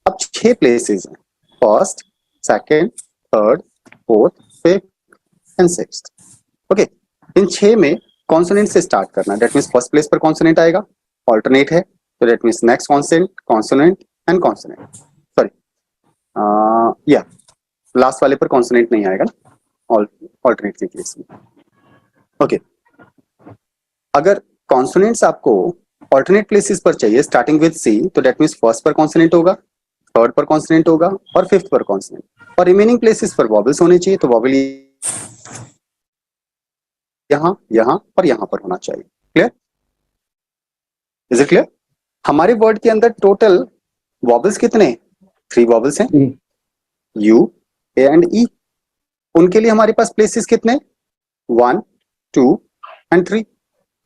अब 6 प्लेसेस हैं, first, second, third, fourth, fifth and sixth. Okay, इन 6 में कॉन्सोनेंट से स्टार्ट करना, दैट मींस फर्स्ट प्लेस पर कॉन्सोनेंट आएगा, ऑल्टरनेट है, तो that means next consonant and consonant, sorry या लास्ट वाले पर कॉन्सोनेंट नहीं आएगा ना ऑल्टरनेट के केस में। ओके, अगर कॉन्सोनेंट्स आपको ऑल्टरनेट प्लेसेस पर चाहिए स्टार्टिंग विद सी, तो डेट मीन्स फर्स्ट पर कॉन्सोनेंट होगा, थर्ड पर कॉन्सोनेंट होगा और फिफ्थ पर कॉन्सोनेंट, और रिमेनिंग प्लेसेस पर वॉवल्स होने चाहिए, तो वॉवल यहाँ, यहाँ और यहाँ पर होना चाहिए। क्लियर? Is it clear? हमारे वर्ड के अंदर टोटल वॉवल्स कितने? 3 वॉवल्स हैं, E. यू, ए एंड ई। उनके लिए हमारे पास प्लेसेस कितने? 1, 2 एंड 3।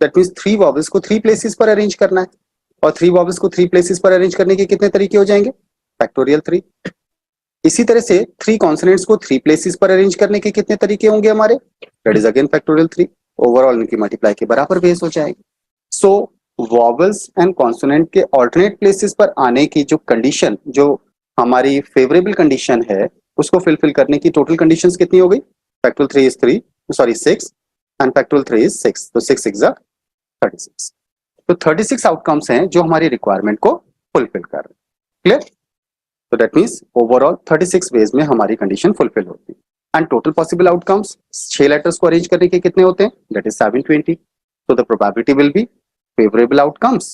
दैट मीन्स 3 वॉवल्स को 3 प्लेसेस पर अरेंज करना है, और 3 वॉवल्स को 3 प्लेसेस पर अरेंज करने के कितने तरीके हो जाएंगे? फैक्टोरियल 3। इसी तरह से 3 कॉन्सोनेंट्स को 3 प्लेसेस पर अरेंज करने के कितने तरीके होंगे हमारे? That is again factorial 3। Overall इनकी मल्टीप्लाई के बराबर बेस हो जाएगी। सो वॉवल्स एंड कॉन्सोनेंट के ऑल्टरनेट प्लेसेस पर आने की जो कंडीशन, जो हमारी फेवरेबल कंडीशन है, उसको फिलफिल करने की टोटल कंडीशंस कितनी हो गई? Factorial 3 is 3, sorry 6, and factorial 3 is 6, तो 6 6 36। तो 36 आउटकम्स हैं जो हमारी रिक्वायरमेंट को फुलफिल कर रहे हैं। क्लियर? तो दैट मीन्स ओवरऑल 36 वेज में हमारी कंडीशन फुलफिल होती है। And total possible outcomes 6 letters को अरेंज करने के कितने होते हैं? That is 720। तो the probability will be favorable outcomes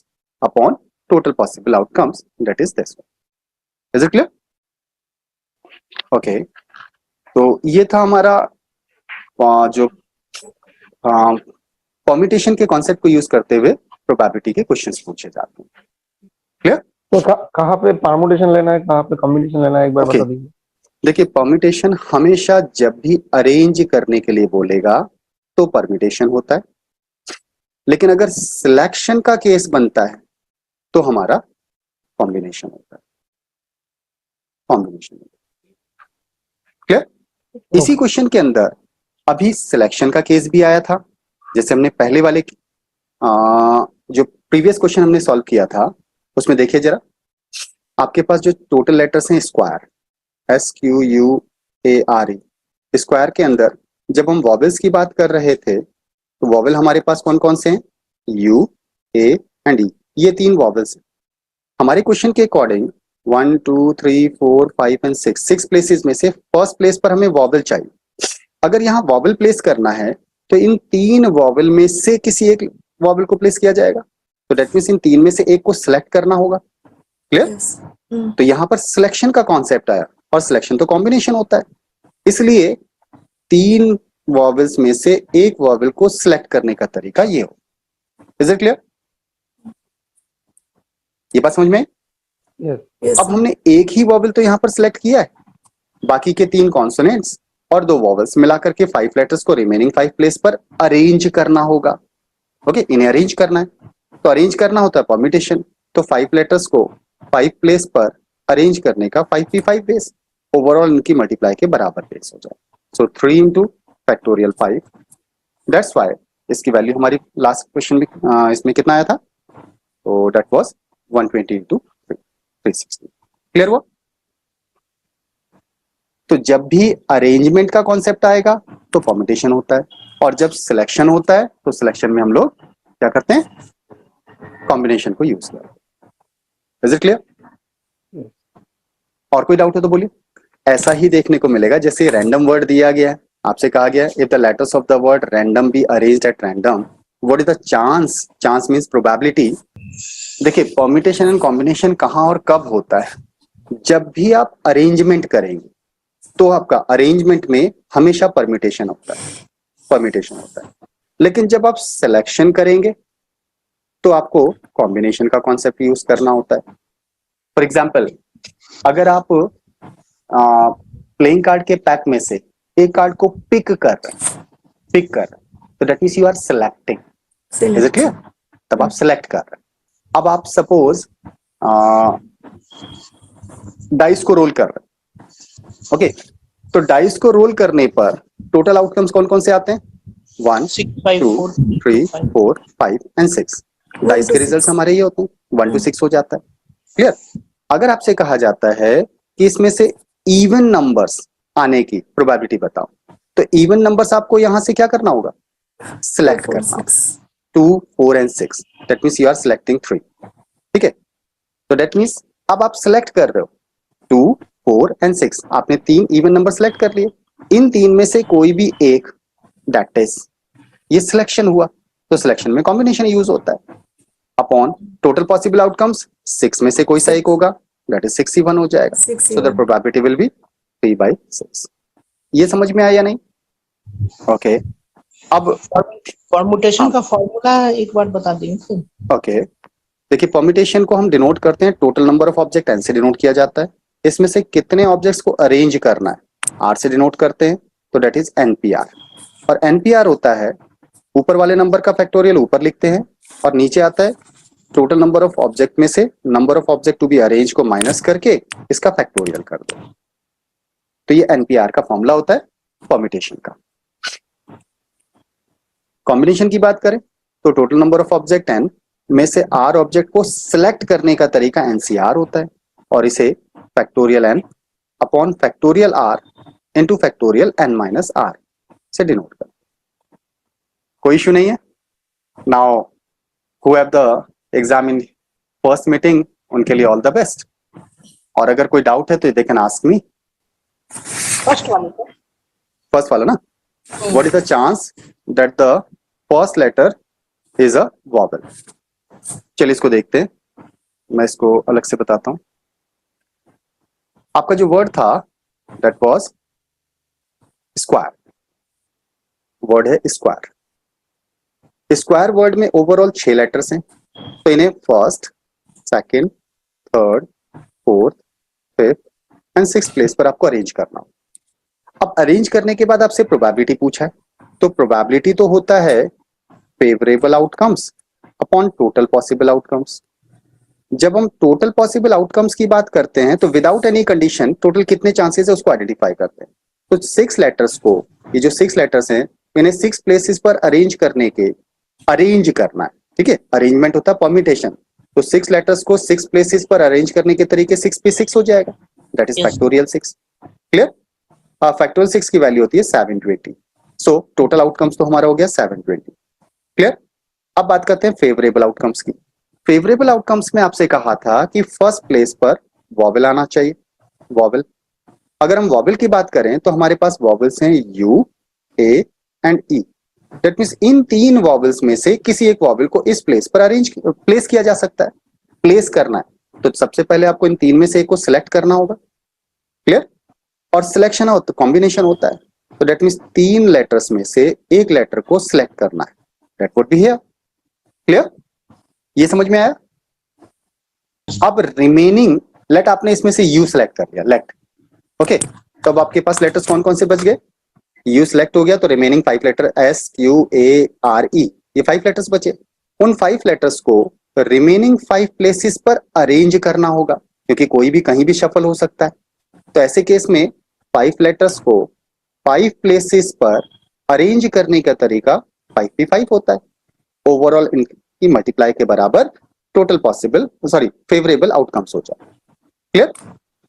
upon total possible outcomes, that is this one. Is it clear? Okay, तो ये था हमारा जो परम्यूटेशन के कॉन्सेप्ट को यूज करते हुए प्रोबेबिलिटी के क्वेश्चंस पूछे जाते हैं। क्लियर? तो कहाँ पे परमुटेशन लेना है, कहाँ पे कॉम्बिनेशन लेना है, एक बार बता दीजिए। देखिए, परम्यूटेशन हमेशा जब भी अरेंज करने के लिए बोलेगा तो परम्यूटेशन होता है, लेकिन अगर सिलेक्शन का केस बनता है तो हमारा कॉम्बिनेशन होता है। कॉम्बिनेशन। क्लियर? इसी क्वेश्चन के अंदर अभी सिलेक्शन का केस भी आया था, जैसे हमने पहले वाले जो प्रीवियस क्वेश्चन हमने सॉल्व किया था उसमें देखिए जरा, आपके पास जो टोटल लेटर्स हैं स्क्वायर, SQUARE, स्क्वायर के अंदर जब हम वॉवेल्स की बात कर रहे थे तो वॉवेल हमारे पास कौन कौन से हैं? U, A एंड E, ये 3 वॉवेल्स हैं। हमारे क्वेश्चन के अकॉर्डिंग 1, 2, 3, 4, 5 एंड 6 प्लेसेस में से फर्स्ट प्लेस पर हमें वॉवेल चाहिए। अगर यहाँ वॉवेल प्लेस करना है तो इन 3 वॉवेल में से किसी एक वॉवेल को प्लेस किया जाएगा, तो दैट मींस इन 3 में से एक को सिलेक्ट करना होगा। क्लियर? yes. तो यहाँ पर सिलेक्शन का कॉन्सेप्ट आया, और सिलेक्शन तो कॉम्बिनेशन होता है, इसलिए 3 वॉवेल्स में से एक वॉवेल को सिलेक्ट करने का तरीका ये हो। Is it clear? ये बात समझ में? Yes. अब हमने एक ही वॉवेल तो यहाँ पर सिलेक्ट किया है, बाकी के 3 कॉन्सोनेंट्स और 2 वॉवेल्स मिलाकर के 5 लेटर्स को रिमेनिंग 5 प्लेस पर अरेंज करना होगा। ओके, इन्हें अरेंज करना है, तो अरेंज करना होता है परम्यूटेशन, तो 5 लेटर्स को 5 प्लेस पर अरेंज करने का 5p5 बेस, ओवरऑल इनकी मल्टीप्लाई के बराबर बेस हो जाए। सो 3 इंटू फैक्टोरियल 5, दैट्स वाई इसकी वैल्यू हमारी लास्ट क्वेश्चन में इसमें कितना आया था? तो दैट वाज 120 इंटू 360। क्लियर हुआ? तो जब भी अरेंजमेंट का कॉन्सेप्ट आएगा तो परम्यूटेशन होता है, और जब सिलेक्शन होता है तो सिलेक्शन में हम लोग क्या करते हैं? कॉम्बिनेशन को यूज करते हैं। Is it clear? और कोई डाउट है तो बोलिए। ऐसा ही देखने को मिलेगा, जैसे रैंडम वर्ड दिया गया है, आपसे कहा गया if the letters of the word random be arranged at random, what is the chance? Chance means probability. देखिए, परम्यूटेशन एंड कॉम्बिनेशन कहां और कब होता है? जब भी आप अरेंजमेंट करेंगे तो आपका अरेंजमेंट में हमेशा परम्यूटेशन होता है, परम्यूटेशन होता है, लेकिन जब आप सिलेक्शन करेंगे तो आपको कॉम्बिनेशन का कॉन्सेप्ट यूज करना होता है। फॉर एग्जाम्पल, अगर आप प्लेइंग कार्ड के पैक में से एक कार्ड को पिक कर तो that means you are selecting. Is it clear? तब आप सिलेक्ट कर रहे हैं। अब आप सपोज डाइस को रोल कर रहे हैं। ओके, तो डाइस को रोल करने पर टोटल आउटकम्स कौन कौन से आते हैं? 1, 2, 3, 4, 5 एंड 6। डाइस के रिजल्ट्स हमारे ये होते हैं, 1 to 6 हो जाता है। क्लियर? अगर आपसे कहा जाता है कि इसमें से इवन नंबर्स आने की प्रोबेबिलिटी बताओ, तो इवन नंबर्स आपको यहां से क्या करना होगा? सिलेक्ट करना होगा। 2, 4 and 6, that means you are selecting 3। ठीक है, तो दैट मींस अब आप सिलेक्ट कर रहे हो 2, 4 एंड 6, आपने 3 इवन नंबर सिलेक्ट कर लिए। इन 3 में से कोई भी एक, दैट इज ये सिलेक्शन हुआ। तो सिलेक्शन में कॉम्बिनेशन यूज होता है। अपॉन टोटल पॉसिबल आउटकम्स 6 में से कोई सा एक होगा, दैट इज 61 हो जाएगा। So the 61. Probability will be 3/6। ये समझ में आया नहीं? ओके अब परमुटेशन का फॉर्मूला एक बार बता देंगे। ओके देखिए, परम्यूटेशन को हम डिनोट करते हैं total number of object, N से डिनोट किया जाता है। इसमें से कितने ऑब्जेक्ट्स को अरेंज करना है, आर से डिनोट करते हैं, तो दैट इज एनपीआर। और एनपीआर होता है ऊपर वाले नंबर का फैक्टोरियल ऊपर लिखते हैं और नीचे आता है टोटल नंबर ऑफ ऑब्जेक्ट में से number of object to be arrange को माइनस करके इसका फैक्टोरियल कर दो। तो ये एनपीआर का फॉर्मूला होता है परम्यूटेशन का। कॉम्बिनेशन की बात करें तो total number of object N में से आर ऑब्जेक्ट को सिलेक्ट करने का तरीका एनसीआर होता है और इसे factorial N upon factorial R into factorial N minus R से डिनोट कर। कोई इशू नहीं है। Now who have the exam in first meeting, उनके लिए ऑल द बेस्ट। और अगर कोई डाउट है तो they can ask me. First वाला ना, what is the chance that the first letter is a vowel? चलिए इसको देखते हैं, मैं इसको अलग से बताता हूं। आपका जो वर्ड था दैट वाज स्क्वायर, वर्ड है स्क्वायर। स्क्वायर वर्ड में ओवरऑल 6 लेटर्स हैं, तो इन्हें first, second, third, fourth, fifth and sixth place पर आपको अरेंज करना हो। अब अरेंज करने के बाद आपसे प्रोबेबिलिटी पूछा है, तो प्रोबेबिलिटी तो होता है favourable outcomes upon total possible outcomes. जब हम टोटल पॉसिबल आउटकम्स की बात करते हैं तो विदाउट एनी कंडीशन टोटल कितने चांसेस है उसको आइडेंटिफाई करते हैं। तो 6 लेटर्स को, ये जो 6 लेटर्स हैं इन्हें 6 प्लेसेस पर अरेंज करना है, ठीक है। अरेंजमेंट होता है परम्यूटेशन, तो 6 लेटर्स को 6 प्लेसेस पर अरेंज करने के तरीके 6 पे 6 हो जाएगा, that is factorial 6। Clear? Factorial 6 की वैल्यू होती है 720। सो टोटल आउटकम्स तो हमारा हो गया 720। क्लियर? अब बात करते हैं फेवरेबल आउटकम्स की। फेवरेबल आउटकम्स में आपसे कहा था कि फर्स्ट प्लेस पर वॉवेल आना चाहिए। वॉवेल, अगर हम वॉवेल की बात करें तो हमारे पास वॉवेल्स हैं you, A and E. That means in 3 vowels में से किसी एक वॉवेल को इस प्लेस पर प्लेस किया जा सकता है। प्लेस करना है तो सबसे पहले आपको इन 3 में से एक को सिलेक्ट करना होगा। क्लियर? और सिलेक्शन होता है, कॉम्बिनेशन होता है, तो दैट मींस 3 लेटर्स में से एक लेटर को सिलेक्ट करना है, that would be here. Clear? ये समझ में आया? अब रिमेनिंग लेट, आपने इसमें से यू सिलेक्ट कर लिया, लेट, ओके। तो अब आपके पास लेटर्स कौन कौन से बच गए? यू सिलेक्ट हो गया तो remaining 5 letter S, Q, A, R, E, ये 5 लेटर्स बचे। उन 5 लेटर्स को रिमेनिंग 5 प्लेसेस पर अरेंज करना होगा, क्योंकि कोई भी कहीं भी शफल हो सकता है। तो ऐसे केस में 5 लेटर्स को 5 प्लेसेस पर अरेंज करने का तरीका 5p5 होता है। ओवरऑल इनकी मल्टीप्लाई के बराबर total possible, sorry favourable outcomes हो जाए। क्लियर?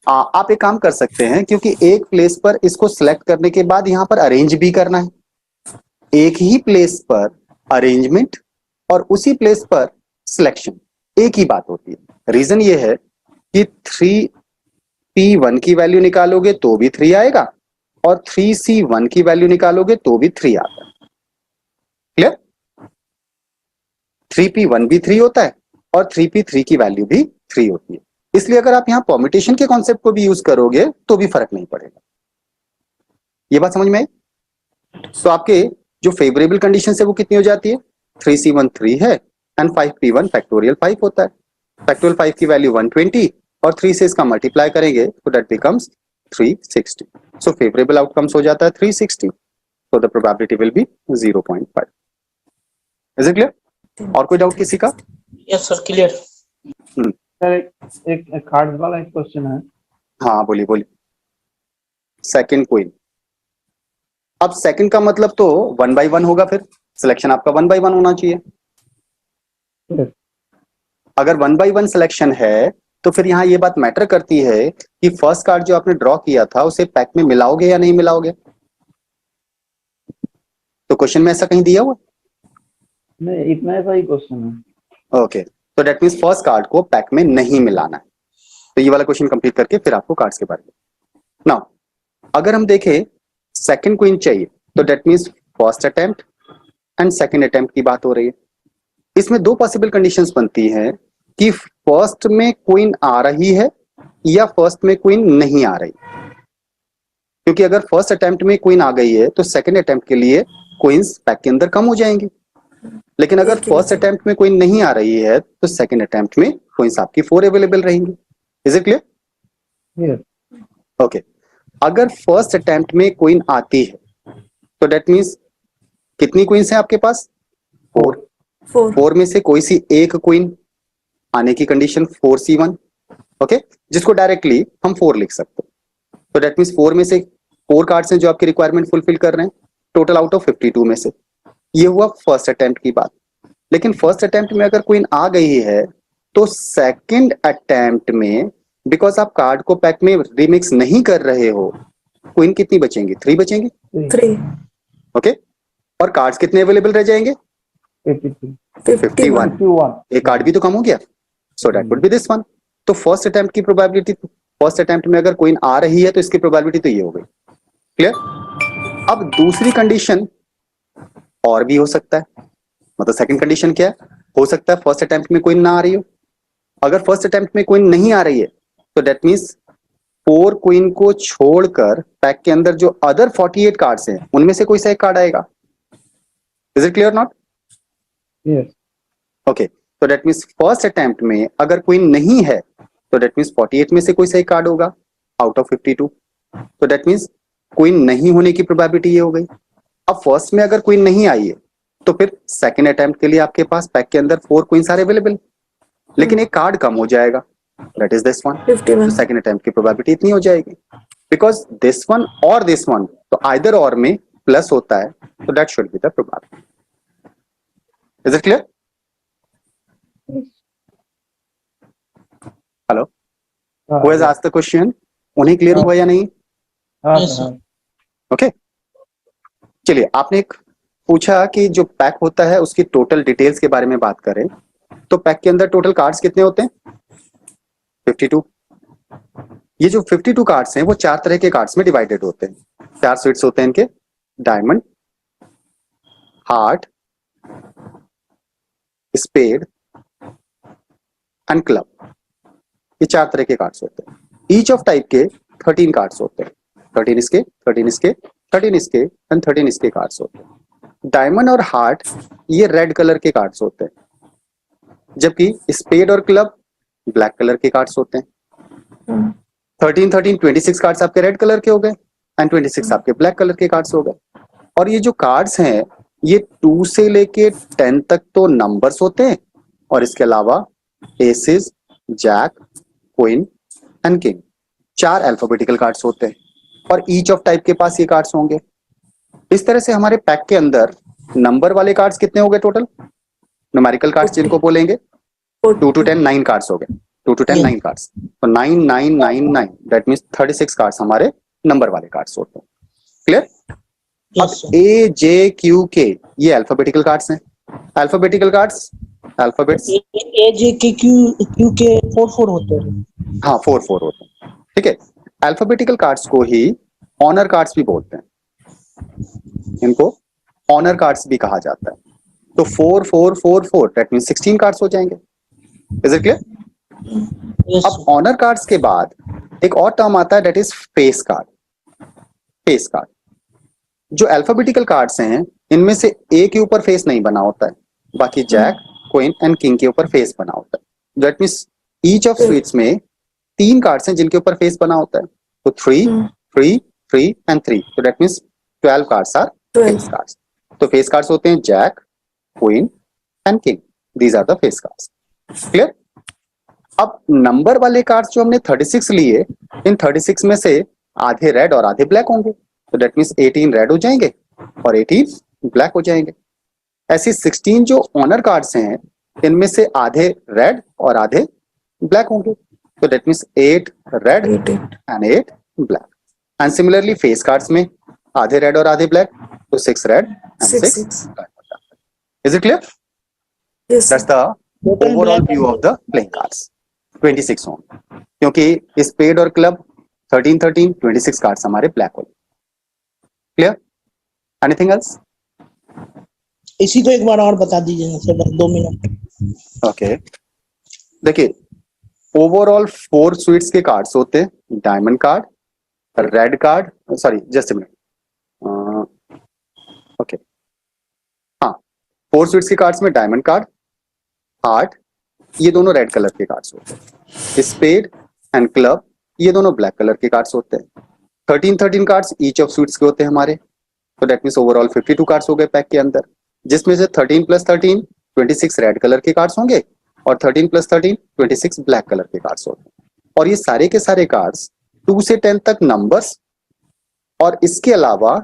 आप एक काम कर सकते हैं, क्योंकि एक प्लेस पर इसको सिलेक्ट करने के बाद यहां पर अरेंज भी करना है। एक ही प्लेस पर अरेंजमेंट और उसी प्लेस पर सिलेक्शन एक ही बात होती है। रीजन ये है कि 3p1 की वैल्यू निकालोगे तो भी 3 आएगा और 3c1 की वैल्यू निकालोगे तो भी 3 आता है। क्लियर? 3p1 भी 3 होता है और 3p3 की वैल्यू भी 3 होती है। इसलिए अगर आप यहां परम्यूटेशन के कॉन्सेप्ट को भी यूज करोगे तो भी फर्क नहीं पड़ेगा। ये बात समझ में आई? तो आपके जो फेवरेबल कंडीशन है वो कितनी हो जाती है? 3c1 3 है एंड 5p1 फैक्टोरियल 5 होता है। फैक्टोरियल 5 की वैल्यू 120 और 3 से इसका मल्टीप्लाई करेंगे तो that becomes 360। So favourable outcomes हो जाता है 360। सो the probability will be 0.5। Is it clear? और कोई डाउट किसी का? Yes sir, clear. सर एक कार्ड वाला एक क्वेश्चन है। हाँ बोलिए बोलिए। सेकंड क्वीन, अब सेकंड का मतलब तो 1 by 1 होगा, फिर सिलेक्शन आपका 1 by 1 होना चाहिए। Yes. अगर 1 by 1 सिलेक्शन है तो फिर यहाँ ये बात मैटर करती है कि फर्स्ट कार्ड जो आपने ड्रॉ किया था उसे पैक में मिलाओगे या नहीं मिलाओगे। तो क्वेश्चन में ऐसा कहीं दिया हुआ? नहीं, इतना ऐसा ही क्वेश्चन है। ओके, तो दैट मींस फर्स्ट कार्ड को पैक में नहीं मिलाना है। तो ये वाला क्वेश्चन कंप्लीट करके फिर आपको कार्ड्स के बारे में। नाउ अगर हम देखें सेकंड क्वीन चाहिए तो that means first attempt and second attempt की बात हो रही है। इसमें दो पॉसिबल कंडीशंस बनती हैं कि फर्स्ट में क्वीन आ रही है या फर्स्ट में क्वीन नहीं आ रही। क्योंकि अगर फर्स्ट अटेम्प्ट में क्वीन आ गई है तो सेकंड अटेम्प्ट के लिए क्वींस पैक के अंदर कम हो जाएंगी, लेकिन अगर एक के फर्स्ट नीचे। अटेम्प्ट में क्वीन नहीं आ रही है तो सेकंड अटेम्प्ट में क्वींस आपकी 4 अवेलेबल रहेंगी। Is it clear? Yes. Okay. अगर फर्स्ट अटेम्प्ट में क्वीन आती है तो दैट मींस कितनी क्वींस है आपके पास? 4। 4 4 में से कोई सी एक क्वीन आने की कंडीशन 4C1, ओके, जिसको डायरेक्टली हम 4 लिख सकते हैं। तो दैट मींस 4 में से 4 कार्ड्स हैं जो आपकी रिक्वायरमेंट फुलफिल कर रहे हैं, टोटल आउट ऑफ 52 में से। ये हुआ फर्स्ट अटेम्प्ट की बात। लेकिन फर्स्ट अटेम्प्ट में अगर क्वीन आ गई है तो सेकंड अटेम्प्ट में, बिकॉज आप कार्ड को पैक में रिमिक्स नहीं कर रहे हो, क्वीन कितनी बचेंगी? 3 बचेंगी, 3 ओके। और कार्ड्स कितने अवेलेबल रह जाएंगे? 83. 51। 51. एक कार्ड भी तो कम हो गया, so that would be this one. तो फर्स्ट अटेम्प्ट की प्रोबेबिलिटी, फर्स्ट अटेम्प्ट में अगर क्वीन आ रही है तो इसकी प्रोबेबिलिटी तो ये हो गई। क्लियर? अब दूसरी कंडीशन और भी हो सकता है, मतलब सेकंड कंडीशन क्या है? हो सकता है फर्स्ट अटेम्प्ट में क्वीन ना आ रही हो। अगर फर्स्ट अटेम्प्ट में क्वीन नहीं आ रही है तो दैट मींस 4 क्वीन को छोड़कर पैक के अंदर जो अदर 48 कार्ड्स हैं उनमें से कोई सा एक कार्ड आएगा। Is it clear not? Yes. Okay, तो दैट मींस फर्स्ट अटेम्प्ट में अगर क्वीन नहीं है तो दैट मींस 48 में से कोई सा एक कार्ड होगा आउट ऑफ 52। तो दैट मींस क्वीन नहीं होने की प्रोबेबिलिटी ये हो गई। अब फर्स्ट में अगर क्वीन नहीं आई है तो फिर सेकंड अटेम्प्ट के लिए आपके पास पैक के अंदर 4 क्वींस आर अवेलेबल, लेकिन एक कार्ड कम हो जाएगा, that is this one. 51 second attempt की प्रोबेबिलिटी इतनी हो जाएगी, बिकॉज दिस वन और दिस वन, तो आइदर और में प्लस होता है, तो that should be the probability. Is it clear? Hello, who has asked the question? उन्हें क्लियर हुआ या नहीं? हाँ, Yes, sir. हाँ. ओके, चलिए, आपने एक पूछा कि जो पैक होता है उसकी टोटल डिटेल्स के बारे में बात करें, तो पैक के अंदर टोटल कार्ड्स कितने होते हैं? 52। ये जो 52 कार्ड्स हैं वो 4 तरह के कार्ड्स में डिवाइडेड होते हैं। 4 स्वीट्स होते हैं इनके, diamond, heart, spade and club. ये 4 तरह के कार्ड्स होते हैं। ईच ऑफ टाइप के 13 कार्ड्स होते हैं। 13 इसके, 13 इसके, 13 इसके एंड 13 इसके कार्ड्स होते हैं। डायमंड और हार्ट ये रेड कलर के कार्ड्स होते हैं, जबकि स्पेड और क्लब ब्लैक कलर के कार्ड्स होते हैं। 13 13 26 कार्ड्स आपके रेड कलर के हो गए एंड 26 आपके ब्लैक कलर के कार्ड्स हो गए। और ये जो कार्ड्स हैं ये 2 से लेके 10 तक तो नंबर्स होते हैं, और इसके अलावा aces, jack, queen and king 4 alphabetical cards होते हैं, और ईच ऑफ टाइप के पास ये कार्ड्स होंगे। इस तरह से हमारे पैक के अंदर नंबर वाले कार्ड्स कितने हो गए टोटल? न्यूमेरिकल कार्ड्स जिनको बोलेंगे 2 to 10 9 कार्ड्स हो गए। 2 to 10 Yeah. 9 कार्ड्स, तो 9 9 9 9 दैट मींस 36 कार्ड्स हमारे नंबर वाले कार्ड्स होते हैं। क्लियर? अब Yes, sir. ए जे क्यू के ये अल्फाबेटिकल कार्ड्स हैं। अल्फाबेटिकल कार्ड्स, अल्फाबेट्स, ए जे के क्यू के 4 होते हैं। हाँ 4 4 होते हैं, ठीक है। अल्फाबेटिकल कार्ड्स को ही ऑनर कार्ड्स भी बोलते हैं, इनको ऑनर कार्ड्स भी कहा जाता है। तो 4 4 4 4 दैट मींस 16 कार्ड्स हो जाएंगे। Is it clear? Yes, अब sir. ऑनर कार्ड्स के बाद एक और टर्म आता है that is face card. Face card, जो अल्फाबेटिकल कार्ड्स हैं इनमें से ए के ऊपर फेस नहीं बना होता है, बाकी जैक, क्वीन एंड किंग के ऊपर फेस बना होता है। That means each of sweets में 3 कार्ड्स हैं जिनके ऊपर फेस बना होता है, तो 3 3 3 एंड 3, तो that means 12 cards are face cards. तो फेस कार्ड्स होते हैं jack, queen and king, these are the face cards. Clear? अब नंबर वाले कार्ड्स जो हमने 36 लिए, इन 36 में से आधे रेड और आधे ब्लैक होंगे, तो दैट मींस 18 रेड हो जाएंगे और 18 ब्लैक हो जाएंगे। ऐसे 16 जो ऑनर कार्ड्स हैं इनमें से आधे रेड और आधे ब्लैक होंगे, तो that means 8 red and 8 black. And similarly face cards में आधे रेड और आधे ब्लैक, तो 6 रेड एंड 6 ब्लैक होता है। Is it clear? Yes, that's the overall view of the playing cards. 26 होंगे, क्योंकि स्पेड और क्लब 13 13 26 कार्ड्स हमारे ब्लैक होंगे। क्लियर? Anything else? इसी को एक बार और बता दीजिए ना सर, बस 2 मिनट। ओके, देखिए ओवरऑल 4 स्वीट्स के कार्ड्स होते हैं, diamond card, red card, sorry just a minute, okay हाँ, 4 स्वीट्स के कार्ड्स में डायमंड कार्ड, हार्ट, ये दोनों रेड कलर के कार्ड्स होते हैं, स्पेड एंड क्लब ये दोनों ब्लैक कलर के कार्ड्स होते हैं। 13 कार्ड्स ईच ऑफ स्वीट्स के होते हैं हमारे, तो दैट मीन्स ओवरऑल 52 कार्ड्स हो गए पैक के अंदर, जिसमें से 13 + 13 26 रेड कलर के कार्ड्स होंगे और 13 + 13 26 ब्लैक कलर के कार्ड्स होते हैं। और ये सारे के सारे कार्ड्स 2 से 10 तक नंबर्स और इसके अलावा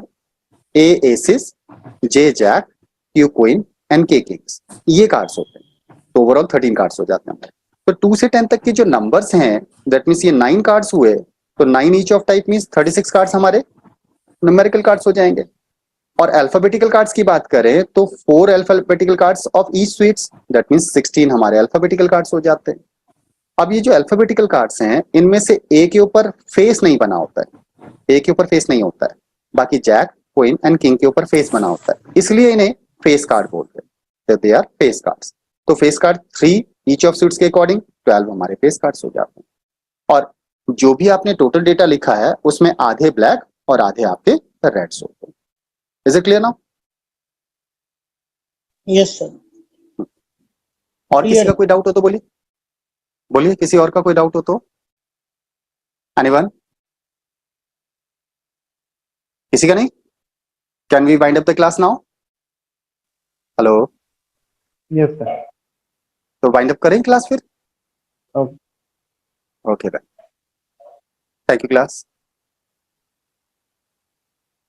ए एसिस, जे जैक, क्यू क्वीन एंड के किंग्स ये कार्ड्स होते हैं, तो ओवरऑल 13 कार्ड्स हो जाते हैं। तो 2 से 10 तक के जो नंबर्स हैं दैट मीन्स ये 9 कार्ड्स हुए, तो 9 each of type means 36 cards हमारे न्यूमेरिकल कार्ड्स हो जाएंगे। और अल्फाबेटिकल कार्ड्स की बात करें तो 4 alphabetical cards of each sweets that means 16 हमारे अल्फाबेटिकल कार्ड्स हो जाते हैं। अब ये जो अल्फाबेटिकल कार्ड्स हैं इनमें से ए के ऊपर फेस नहीं बना होता है, ए के ऊपर फेस नहीं होता है, बाकी जैक, क्वीन एंड किंग के ऊपर फेस बना होता है, इसलिए इन्हें फेस कार्ड बोलते हैं, दे आर फेस कार्ड्स। तो face card 3 each of sweets के अकॉर्डिंग 12 हमारे फेस कार्ड्स हो जाते हैं। और जो भी आपने टोटल डेटा लिखा है उसमें आधे ब्लैक और आधे आपके रेड्स होते हैं। Is it clear now? Yes sir. और किसी का कोई डाउट हो तो बोलिए, बोलिए किसी और का कोई डाउट हो तो। एनीवन? किसी का नहीं? Can we wind up the class now? Hello, yes sir. तो वाइंड अप करें क्लास फिर? Okay. Okay, thank you class.